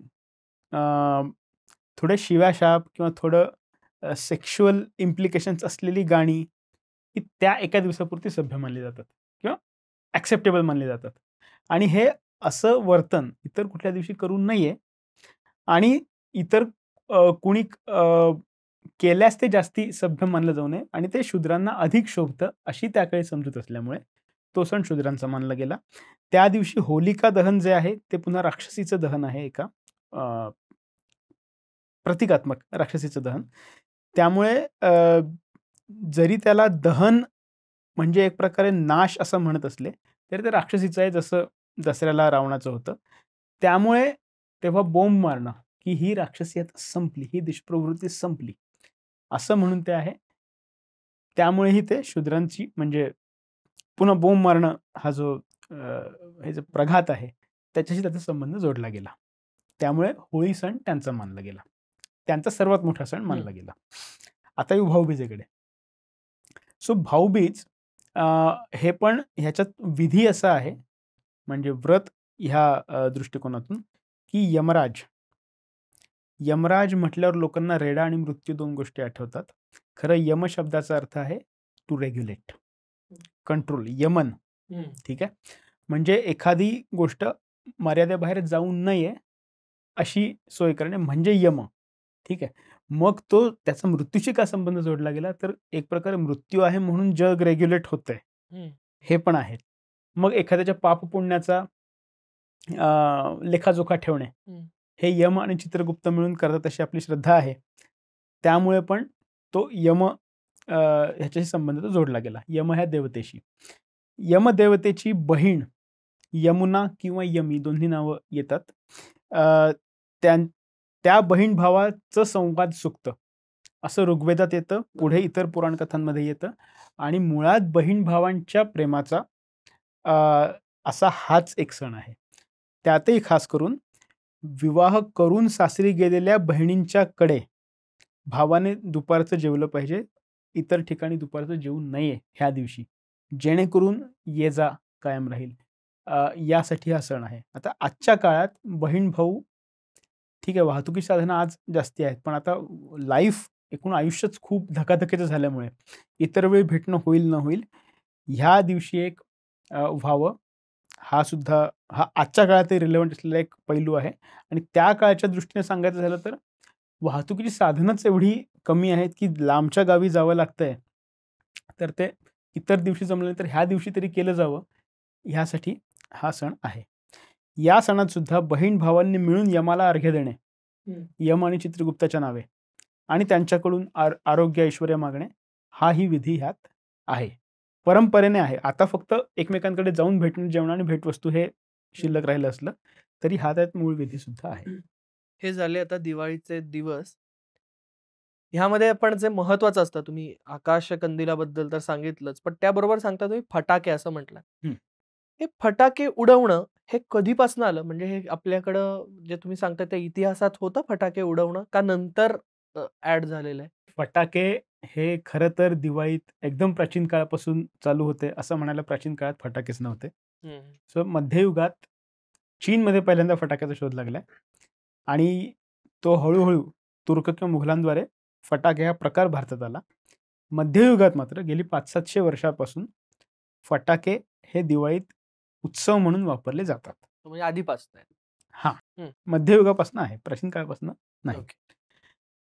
थोडे शिव्याशाप किंवा थोडं सेक्शुअल इम्प्लिकेशन्स असलेली गाणी ही त्या एका दिवसापुरती सभ्य मानली जातात किंवा ॲक्सेप्टेबल मानली जातात. आणि हे असं वर्तन इतर कुठल्या दिवशी करू नये. आणि इतर कुणी केल्यास ते जास्ती सभ्य मानलं जाऊ नये आणि ते शूद्रांना अधिक शोभतं अशी त्याकाळी समजूत असल्यामुळे तो सण शूद्रांचा मानला गेला. त्या दिवशी होलिका दहन जे आहे ते पुन्हा राक्षसीचं दहन आहे, एका प्रतिकात्मक राक्षसीचं दहन. त्यामुळे जरी त्याला दहन म्हणजे एक प्रकारे नाश असं म्हणत असले तरी ते राक्षसीचं आहे, जसं दसऱ्याला रावणाचं होतं. त्यामुळे तेव्हा बोंब मारणं की ही राक्षसीयता संपली, ही दुष्प्रवृत्ती संपली असं म्हणून ते आहे. त्यामुळेही ते शूद्रांची म्हणजे पुन्हा बोंब मारणं हा जो हे जे प्रघात आहे त्याच्याशी त्याचा संबंध जोडला गेला. त्यामुळे होळी सण त्यांचा मानला गेला, त्यांचा सर्वात मोठा सण मानला गेला. आता येऊ भाऊबीजेकडे. सो भाऊबीज हे पण ह्याच्यात विधी असा आहे, म्हणजे व्रत ह्या दृष्टिकोनातून, की यमराज म्हटल्यावर लोकांना रेडा आणि मृत्यू 2 गोष्टी आठवतात. खरं यम शब्दाचा अर्थ आहे टू रेग्युलेट, कंट्रोल, यमन. ठीक आहे. म्हणजे एखादी गोष्ट मर्यादेबाहेर जाऊ नये अशी सोय करणे म्हणजे यम. ठीक आहे. मग तो त्याचा मृत्यूशी का संबंध जोडला गेला, तर एक प्रकारे मृत्यू आहे म्हणून जग रेग्युलेट होतंय हे पण आहे. मग एखाद्याच्या पाप पुण्याचा लेखाजोखा ठेवणे हे यम आणि चित्रगुप्त मिळून करतात अशी आपली श्रद्धा आहे. त्यामुळे पण तो यम ह्याच्याशी संबंध जोडला गेला. यम ह्या देवतेशी. यमदेवतेची बहीण यमुना किंवा यमी दोन्ही नावं येतात. त्या बहीण भावाचं संवाद सुक्त असं ऋग्वेदात येतं, पुढे इतर पुराण कथांमध्ये येतं. आणि मुळात बहीण भावांच्या प्रेमाचा असा हाच एक सण आहे. त्यातही खास करून विवाह करून सासरी गेलेल्या बहिणींच्याकडे भावाने दुपारचं जेवलं पाहिजे, इतर ठिकाणी दुपारचं जेवू नये ह्या दिवशी, जेणेकरून ये जा कायम राहील. यासाठी हा सण आहे. आता आजच्या काळात बहीण भाऊ ठीक आहे, वाहतुकी साधनं आज जास्ती आहेत, पण आता लाईफ एकूण आयुष्यच खूप धकाधकीचं झाल्यामुळे इतर वेळी भेटणं होईल न होईल, ह्या दिवशी एक व्हावं, हा आजच्या काळातही रिलेव्हंट असलेला एक पैलू आहे. आणि त्या काळाच्या दृष्टीने सांगायचं झालं तर वाहतुकीची साधनच एवढी कमी आहेत की लांबच्या गावी जावं लागतंय, तर ते इतर दिवशी जमलं तर ह्या दिवशी तरी केलं जावं, ह्यासाठी हा सण आहे. या सणात सुद्धा बहीण भावांनी मिळून यमाला अर्घ्य देणे, यम आणि चित्रगुप्ताच्या नावे, आणि त्यांच्याकडून आरोग्य ऐश्वर्य मागणे, हाही विधी ह्यात आहे, परंपरेने आहे. आता फक्त एकमेकांकडे जाऊन भेटणे, जेवण आणि भेटवस्तू हे शिल्लक राहिलं असलं तरी हा त्यात मूळ विधी सुद्धा आहे. हे झाले आता दिवाळीचे दिवस. ह्यामध्ये पण जे महत्वाचं असतं, तुम्ही आकाश कंदिलाबद्दल तर सांगितलंच, पण त्याबरोबर सांगता तुम्ही फटाके असं म्हटलं. हे फटाके उडवणं हे कधीपासून आलं, म्हणजे हे आपल्याकडं जे तुम्ही सांगता त्या इतिहासात होतं फटाके उडवणं, का नंतर ऍड झालेलं आहे? फटाके हे खरं तर दिवाळीत एकदम प्राचीन काळापासून चालू होते. असं म्हणायला प्राचीन काळात फटाकेच नव्हते. सो मध्ययुगात चीनमध्ये पहिल्यांदा फटाक्याचा शोध लागलाय आणि तो हळूहळू तुर्क किंवा मुघलांद्वारे फटाके हा प्रकार भारतात आला. मध्ययुगात मात्र गेली 500-700 वर्षापासून फटाके हे दिवाळीत उत्सव म्हणून वापरले जातात. म्हणजे आधीपासून आहे. हां, मध्ययुगापासून आहे, प्राचीन काळापासून नाही. ओके.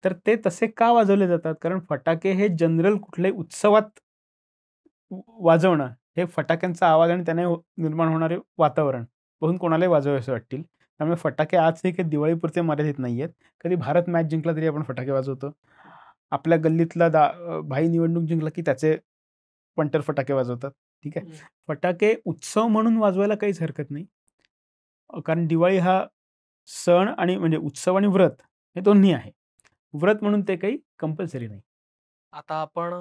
तर ते तसे का वाजवले जातात? कारण फटाके हे जनरल कुठल्याही उत्सवात वाजवणं हे फटाक्यांचा आवाज आणि त्याने निर्माण होणारे वातावरण बघून कोणालाही वाजवावेसे वाटतील. त्यामुळे फटाके आजही काही दिवाळीपुरते मर्यादित नाहीयेत. कधी भारत मॅच जिंकला तरी आपण फटाके वाजवतो. आपल्या गल्लीतला भाई निवडणूक जिंकला की त्याचे पंटर फटाके वाजवतात. ठीक आहे. फटाके उत्सव म्हणून वाजवायला काहीच हरकत नाही. कारण दिवाळी हा सण आणि म्हणजे उत्सव आणि व्रत हे दोन्ही आहे. व्रत म्हणून ते काही कंपल्सरी नाही. आता आपण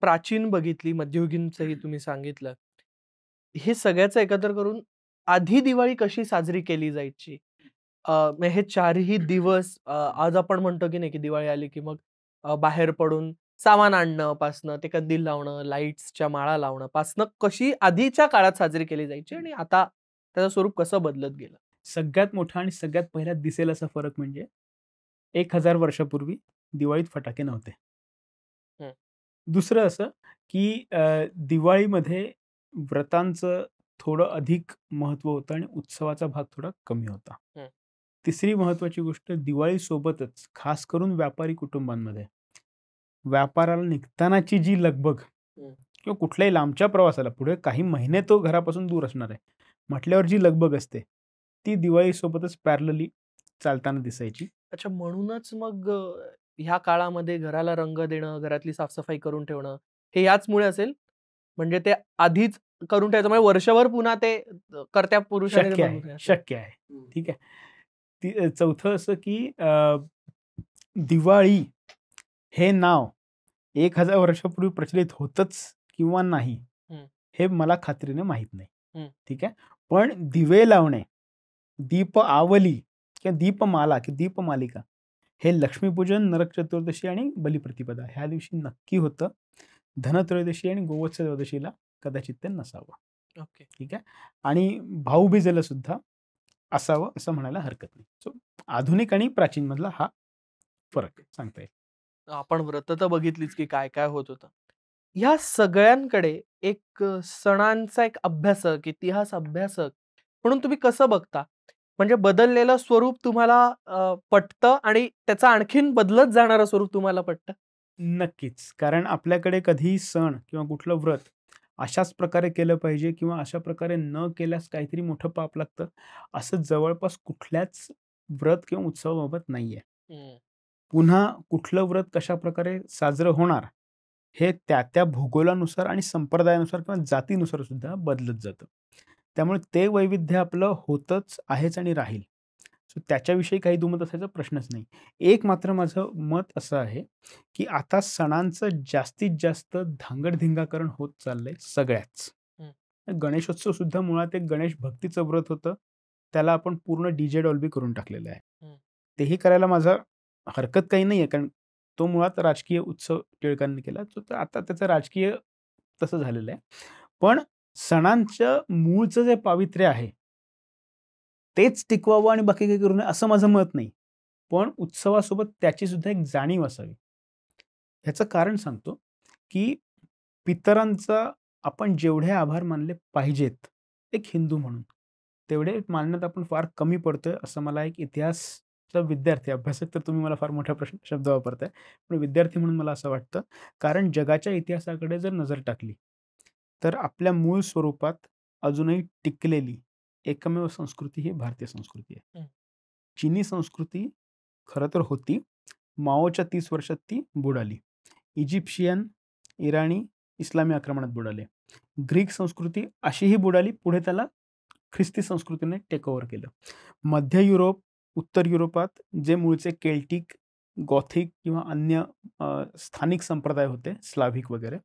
प्राचीन बघितली, मध्ययुगीनचंही तुम्ही सांगितलं. हे सगळ्याचं एकत्र करून आधी दिवाळी कशी साजरी केली जायची? मग हे 4ही दिवस आज आपण म्हणतो की नाही की दिवाळी आली की मग बाहेर पडून सामान आणणं पासनं, ते कंदील लावणं, लाईट्सच्या माळा लावणं पासनं कशी आधीच्या काळात साजरी केली जायची आणि आता त्याचं स्वरूप कसं बदलत गेलं? सगळ्यात मोठा आणि सगळ्यात पहिल्यात दिसेल असा फरक म्हणजे 1000 वर्षापूर्वी दिवाळीत फटाके नव्हते. दुसरं असं की दिवाळीमध्ये व्रतांचं थोडं अधिक महत्त्व होतं आणि उत्सवाचा भाग थोडा कमी होता. तिसरी महत्त्वाची गोष्ट दिवाळीसोबतच खास करून व्यापारी कुटुंबांमध्ये व्यापाराला निघतानाची जी लगबग किंवा कुठल्याही लांबच्या प्रवासाला पुढे काही महिने तो घरापासून दूर असणार आहे म्हटल्यावर जी लगबग असते ती दिवाळीसोबतच पॅरलली चालताना दिसायची. अच्छा, म्हणूनच मग ह्या काळामध्ये घराला रंग देणं, घरातली साफसफाई करून ठेवणं, हे याचमुळे असेल? म्हणजे ते आधीच करून ठेवायचं म्हणजे वर्षभर पुन्हा ते कर्त्या पुरुषाने शक्य आहे, शक्य आहे. ठीक आहे. चौथं असं की दिवाळी हे नाव 1000 वर्षापूर्वी प्रचलित होतच किंवा नाही हे मला खात्रीने माहित नाही. ठीक आहे. पण दिवे लावणे, दीपआवली किंवा दीपमाला किंवा दीपमालिका हे लक्ष्मीपूजन, नरक चतुर्दशी आणि बलिप्रतिपदा ह्या दिवशी नक्की होतं. धनत्रयोदशी आणि गोवत्स चतुर्दशीला कदाचित ते नसावं. ओके. ठीक आहे. आणि भाऊबीजेला सुद्धा असावं असं म्हणायला हरकत नाही. सो आधुनिक आणि प्राचीन मधला हा फरक सांगता येईल. आपण व्रत तर बघितलीच की काय काय होत होतं. ह्या सगळ्यांकडे एक सणांचा एक अभ्यासक, इतिहास अभ्यासक म्हणून तुम्ही कसं बघता? म्हणजे बदललेलं स्वरूप तुम्हाला पटतं आणि त्याचं आणखीन बदलत जाणारं स्वरूप तुम्हाला पटतं? नक्कीच. कारण आपल्याकडे कधीही सण किंवा कुठलं व्रत अशाच प्रकारे केलं पाहिजे किंवा अशा प्रकारे न केल्यास काहीतरी मोठं पाप लागतं, असं जवळपास कुठल्याच व्रत किंवा उत्सवाबाबत नाहीये. पुन्हा कुठलं व्रत कशाप्रकारे साजरं होणार, हे त्या भूगोलानुसार आणि संप्रदायानुसार किंवा जातीनुसार सुद्धा बदलत जातं. त्यामुळे ते वैविध्य आपलं होतच आहेच आणि राहील. सो त्याच्याविषयी काही दुमत असायचा प्रश्नच नाही. एक मात्र माझं मत असं आहे, की आता सणांचं जास्तीत जास्त धांगड-धिंगाकरण होत चाललंय सगळ्याच. गणेशोत्सव सुद्धा मुळात एक गणेश भक्तीचं व्रत होतं. त्याला आपण पूर्ण डीजे डॉल्बी करून टाकलेलं आहे. तेही करायला माझं हरकत काही नाहीये, कारण तो मुळात राजकीय उत्सव टिळकांनी केला. तर आता त्याचं राजकीय तसं झालेलं आहे. पण सणांचं मूळचं जे पावित्र्य आहे, तेच टिकवावं आणि बाकी काही करू नये असं माझं मत नाही. पण उत्सवासोबत त्याची सुद्धा एक जाणीव असावी. ह्याचं कारण सांगतो, की पितरांचा आपण जेवढे आभार मानले पाहिजेत, एक हिंदू म्हणून, तेवढे मानण्यात आपण फार कमी पडतोय असं मला एक इतिहासचा विद्यार्थी, अभ्यासक तर तुम्ही मला फार मोठा शब्द वापरताय. पण विद्यार्थी म्हणून मला असं वाटतं, कारण जगाच्या इतिहासाकडे जर नजर टाकली, तर आपल्या मूळ स्वरूपात अजूनही टिकलेली एकमेव संस्कृती ही भारतीय संस्कृती आहे. चीनी संस्कृती खरं तर होती. माओच्या 30 वर्षात ती बुडाली. इजिप्शियन, इराणी, इस्लामी आक्रमणात बुडाले. ग्रीक संस्कृती अशीही बुडाली. पुढे त्याला ख्रिस्ती संस्कृतीने टेक ओव्हर केलं. मध्य युरोप, उत्तर युरोपात जे मूळचे केल्टिक, गॉथिक किंवा अन्य स्थानिक संप्रदाय होते, स्लाव्हिक वगैरे,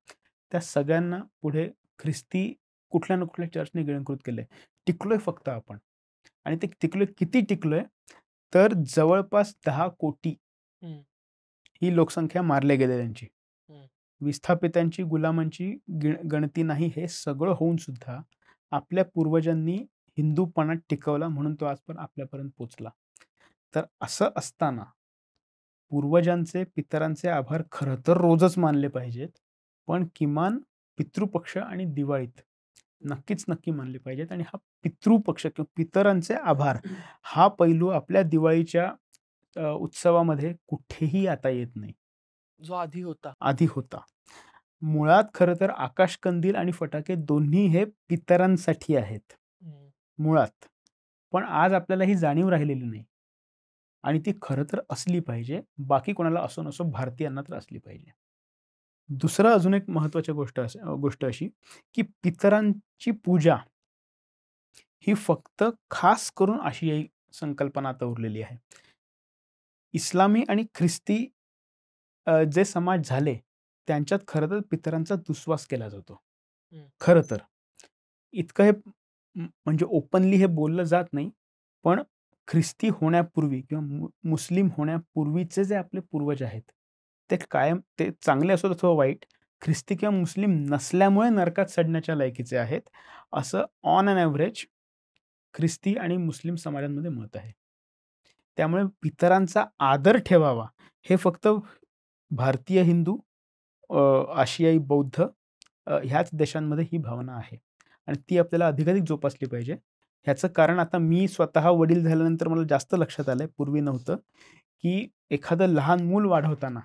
त्या सगळ्यांना पुढे ख्रिस्ती कुठल्या ना कुठल्या चर्चने गिळंकृत केलंय. टिकलोय फक्त आपण. आणि ते टिकलोय, किती टिकलोय? तर जवळपास 10 कोटी ही लोकसंख्या मारले गेलेल्यांची. हम्म. विस्थापितांची, गुलामांची गणती नाही. हे सगळं होऊन सुद्धा आपल्या पूर्वजांनी हिंदूपणा टिकवला म्हणून तो आजपर्यंत आपल्यापर्यंत पोचला. तर असं असताना पूर्वजांचे, पितरांचे आभार खरं तर रोजच मानले पाहिजेत, पण किमान पितृपक्ष आणि दिवाळीत नक्की मानले पाहिजेत. आणि हा पितृपक्ष किंवा पितरांचे आभार हा पैलू आपल्या दिवाळीच्या उत्सवामध्ये कुठेही आता येत नाही, जो आधी होता. मुळात खरं तर आकाशकंदील आणि फटाके दोन्ही हे पितरांसाठी आहेत मुळात. पण आज आपल्याला ही जाणीव राहिलेली नाही आणि ती खरं तर असली पाहिजे. बाकी कोणाला असो नसो, भारतीयांना तर असली पाहिजे. दुसरं अजून एक महत्वाची गोष्ट अशी की पितरांची पूजा ही फक्त खास करून आशियाई संकल्पना आता उरलेली आहे. इस्लामी आणि ख्रिस्ती जे समाज झाले त्यांच्यात खरं तर पितरांचा दुस्वास केला जातो. खरं तर इतकं हे म्हणजे ओपनली हे बोललं जात नाही, पण ख्रिस्ती होण्यापूर्वी किंवा मुस्लिम होण्यापूर्वीचे जे आपले पूर्वज आहेत ते कायम, ते चांगले असो अथवा वाईट, ख्रिस्ती किंवा मुस्लिम नसल्यामुळे नरकात सडण्याच्या लायकीचे आहेत, असं ऑन अन ॲव्हरेज ख्रिस्ती आणि मुस्लिम समाजांमध्ये मत आहे. त्यामुळे पितरांचा आदर ठेवावा हे फक्त भारतीय हिंदू, आशियाई बौद्ध ह्याच देशांमध्ये ही भावना आहे आणि ती आपल्याला अधिकाधिक जोपासली पाहिजे. ह्याचं कारण आता मी स्वतः वडील झाल्यानंतर मला जास्त लक्षात आलंय, पूर्वी नव्हतं, की एखादं लहान मूल वाढवताना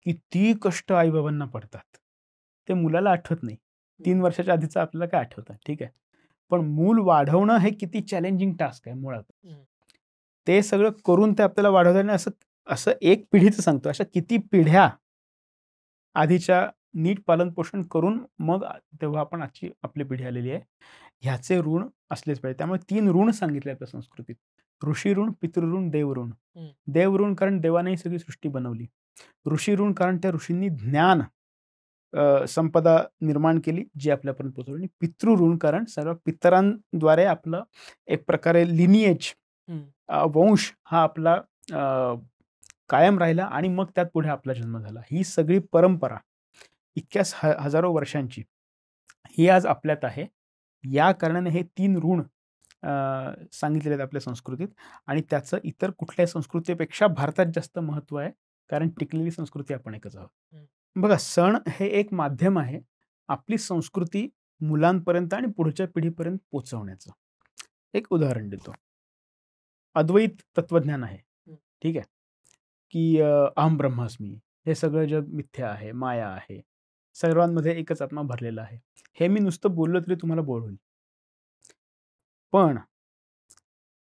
किती कष्ट आईबाबांना पडतात ते मुलाला आठवत नाही. 3 वर्षाच्या आधीचं आपल्याला काय आठवतं, ठीक आहे, पण मूल वाढवणं हे किती चॅलेंजिंग टास्क आहे मुळात. ते सगळं करून ते आपल्याला वाढवताना असं एक पिढीचं सांगतो, अशा किती पिढ्या आधीच्या नीट पालन पोषण करून मग तेव्हा आपण आजची आपली पिढी आलेली आहे. ह्याचे ऋण असलेच पाहिजे. त्यामुळे 3 ऋण सांगितले आपल्या संस्कृतीत: ऋषी ऋण, पितृऋण, देवऋण. देवऋण कारण देवाने ही सगळी सृष्टी बनवली. ऋषी ऋण कारण त्या ऋषींनी ज्ञान संपदा निर्माण केली जी आपल्यापर्यंत पोहोचवली. आणि पितृऋण कारण सर्व पितरांद्वारे आपलं एक प्रकारे लिनिएज, वंश हा आपला कायम राहिला आणि मग त्यात पुढे आपला जन्म झाला. ही सगळी परंपरा इतक्या हजारो वर्षांची ही आज आपल्यात आहे. या कारणाने हे 3 ऋण सांगितलेले आहेत आपल्या संस्कृतीत आणि त्याचं इतर कुठल्याही संस्कृतीपेक्षा भारतात जास्त महत्त्व आहे, कारण टिकलेली संस्कृती आपण एकच आहोत. बघा, सण हे एक माध्यम आहे आपली संस्कृती मुलांपर्यंत आणि पुढच्या पिढीपर्यंत पोहोचवण्याचं. एक उदाहरण देतो. अद्वैत तत्वज्ञान आहे, ठीक आहे, की अहम ब्रह्मास्मी, हे सगळं जग मिथ्या आहे, माया आहे, सर्वांमध्ये एकच आत्मा भरलेला आहे. हे मी नुसतं बोललो तरी तुम्हाला बोर होईल, पण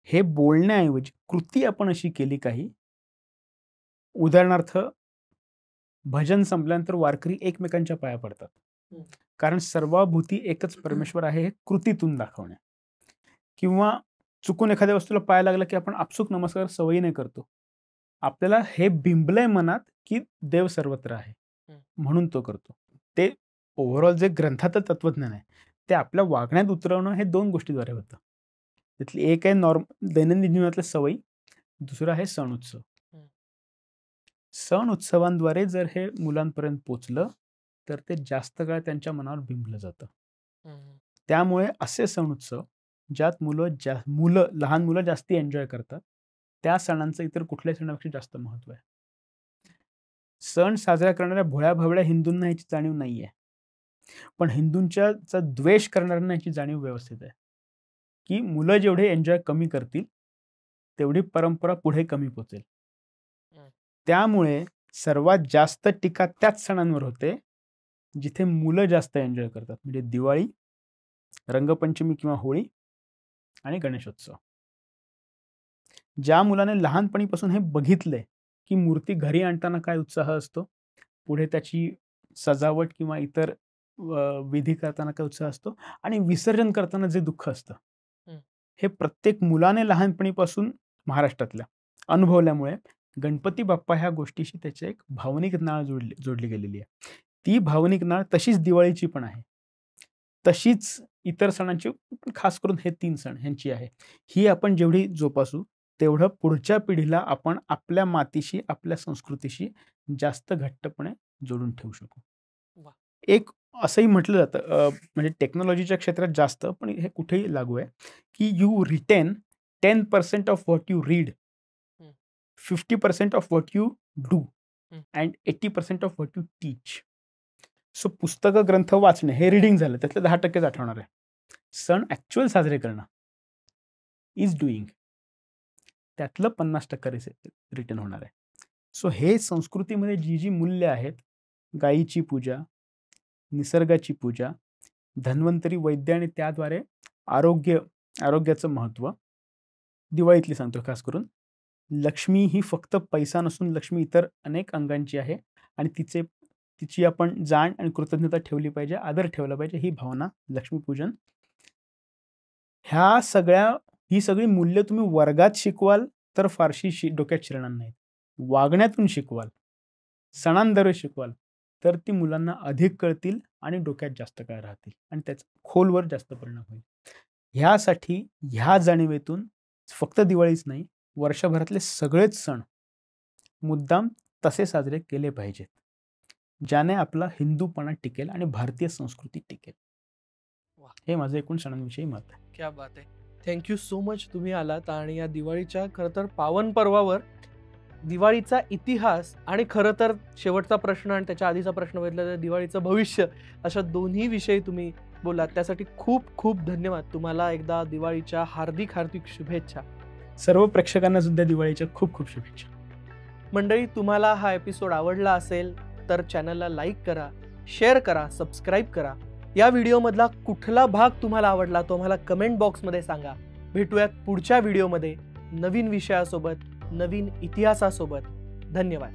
हे बोलण्याऐवजी कृती आपण अशी केली काही. उदाहरणार्थ, भजन संपल्यानंतर वारकरी एकमेकांच्या पाया पडतात, कारण सर्वभूती एकच परमेश्वर आहे हे कृतीतून दाखवणे. किंवा चुकून एखाद्या वस्तूला पाया लागला की आपण आपसुक नमस्कार सवयीने करतो. आपल्याला हे बिंबलंय मनात की देव सर्वत्र आहे म्हणून तो करतो. ते ओव्हरऑल जे ग्रंथातलं तत्वज्ञान आहे ते आपल्या वागण्यात उतरवणं हे 2 गोष्टीद्वारे होतं. त्यातली एक आहे दैनंदिन जीवनातल्या सवयी, दुसरं आहे सण उत्सव. सण उत्सवांद्वारे जर हे मुलांपर्यंत पोचलं तर ते जास्त काळ त्यांच्या मनावर बिंबलं जातं. त्यामुळे असे सण उत्सव ज्यात लहान मुलं जास्ती एन्जॉय करतात, त्या सणांचं इतर कुठल्याही सणापेक्षा जास्त महत्त्व आहे. सण साजरा करणाऱ्या भोळ्या-भाबड्या हिंदूंना ह्याची जाणीव नाहीये, पण हिंदूंचा द्वेष करणाऱ्यांना ह्याची जाणीव व्यवस्थित आहे, की मुलं जेवढे एन्जॉय कमी करतील तेवढी परंपरा पुढे कमी पोचेल. त्यामुळे सर्वात जास्त टीका त्याच सणांवर होते जिथे मुलं जास्त एन्जॉय करतात, म्हणजे दिवाळी, रंगपंचमी किंवा होळी आणि गणेशोत्सव. ज्या मुलाने लहानपणीपासून हे बघितलंय की मूर्ती घरी आणताना काय उत्साह असतो, पुढे त्याची सजावट किंवा इतर विधी करताना काय उत्साह असतो आणि विसर्जन करताना जे दुःख असतं, हे प्रत्येक मुलाने लहानपणीपासून महाराष्ट्रातल्या अनुभवल्यामुळे गणपती बाप्पा ह्या गोष्टीशी त्याची एक भावनिक नाळ जोडली गेलेली आहे. ती भावनिक नाळ तशीच दिवाळीची पण आहे, तशीच इतर सणांची, खास करून हे 3 सण ह्यांची आहे. ही आपण जेवढी जोपासू तेवढं पुढच्या पिढीला आपण आपल्या मातीशी, आपल्या संस्कृतीशी जास्त घट्टपणे जोडून ठेवू शकू. वाह! एक असंही म्हटलं जातं म्हणजे टेक्नॉलॉजीच्या क्षेत्रात जास्त, पण हे कुठेही लागू आहे, की you retain 10% of what you read, 50% of what you do and 80% of what you teach. So पुस्तकं, ग्रंथ वाचणे हे रीडिंग झालं, त्यातलं 10%च आठवणार आहे. सण ॲक्च्युअल साजरे करणं इज डुईंग, त्यातलं 50% रिटर्न होणार आहे. सो हे संस्कृतीमध्ये जी जी मूल्य आहेत, गायीची पूजा, निसर्गाची पूजा, धन्वंतरी वैद्य आणि त्याद्वारे आरोग्याचं महत्त्व, दिवाळीतली सांगतो खास करून. लक्ष्मी ही फक्त पैसा नसून लक्ष्मी इतर अनेक अंगांची आहे आणि तिची आपण जाण आणि कृतज्ञता ठेवली पाहिजे, आदर ठेवला पाहिजे. ही भावना, लक्ष्मीपूजन, ही सगळी मूल्य तुम्ही वर्गात शिकवाल तर फारशी डोक्यात शिरणार नाहीत. वागण्यातून शिकवाल, सणांदरम्यान शिकवाल तर ती मुलांना अधिक कळतील आणि डोक्यात जास्त काळ राहतील आणि त्याचा खोलवर जास्त परिणाम होईल. ह्यासाठी ह्या जाणीवेतून फक्त दिवाळीच नाही, वर्षभरातले सगळेच सण मुद्दाम तसे साजरे केले पाहिजेत, ज्याने आपला हिंदूपणा टिकेल आणि भारतीय संस्कृती टिकेल. हे माझं एकूण सणांविषयी मत आहे. क्या बात आहे. थँक्यू सो मच, तुम्ही आलात आणि या दिवाळीच्या खरं तर पावन पर्वावर दिवाळीचा इतिहास आणि खरं तर शेवटचा प्रश्न आणि त्याच्या आधीचा प्रश्न बघितला तर दिवाळीचं भविष्य, अशा दोन्ही विषयी तुम्ही बोलात. त्यासाठी खूप खूप धन्यवाद. तुम्हाला एकदा दिवाळीच्या हार्दिक हार्दिक शुभेच्छा. सर्व प्रेक्षकांना सुद्धा दिवाळीच्या खूप खूप शुभेच्छा. मंडळी, तुम्हाला हा एपिसोड आवडला असेल तर चॅनलला लाईक करा, शेअर करा, सबस्क्राईब करा. या व्हिडिओमधला कुठला भाग तुम्हाला आवडला तो मला कमेंट बॉक्समध्ये सांगा. भेटूयात पुढच्या व्हिडिओमध्ये नवीन विषयासोबत, नवीन इतिहासासोबत. धन्यवाद.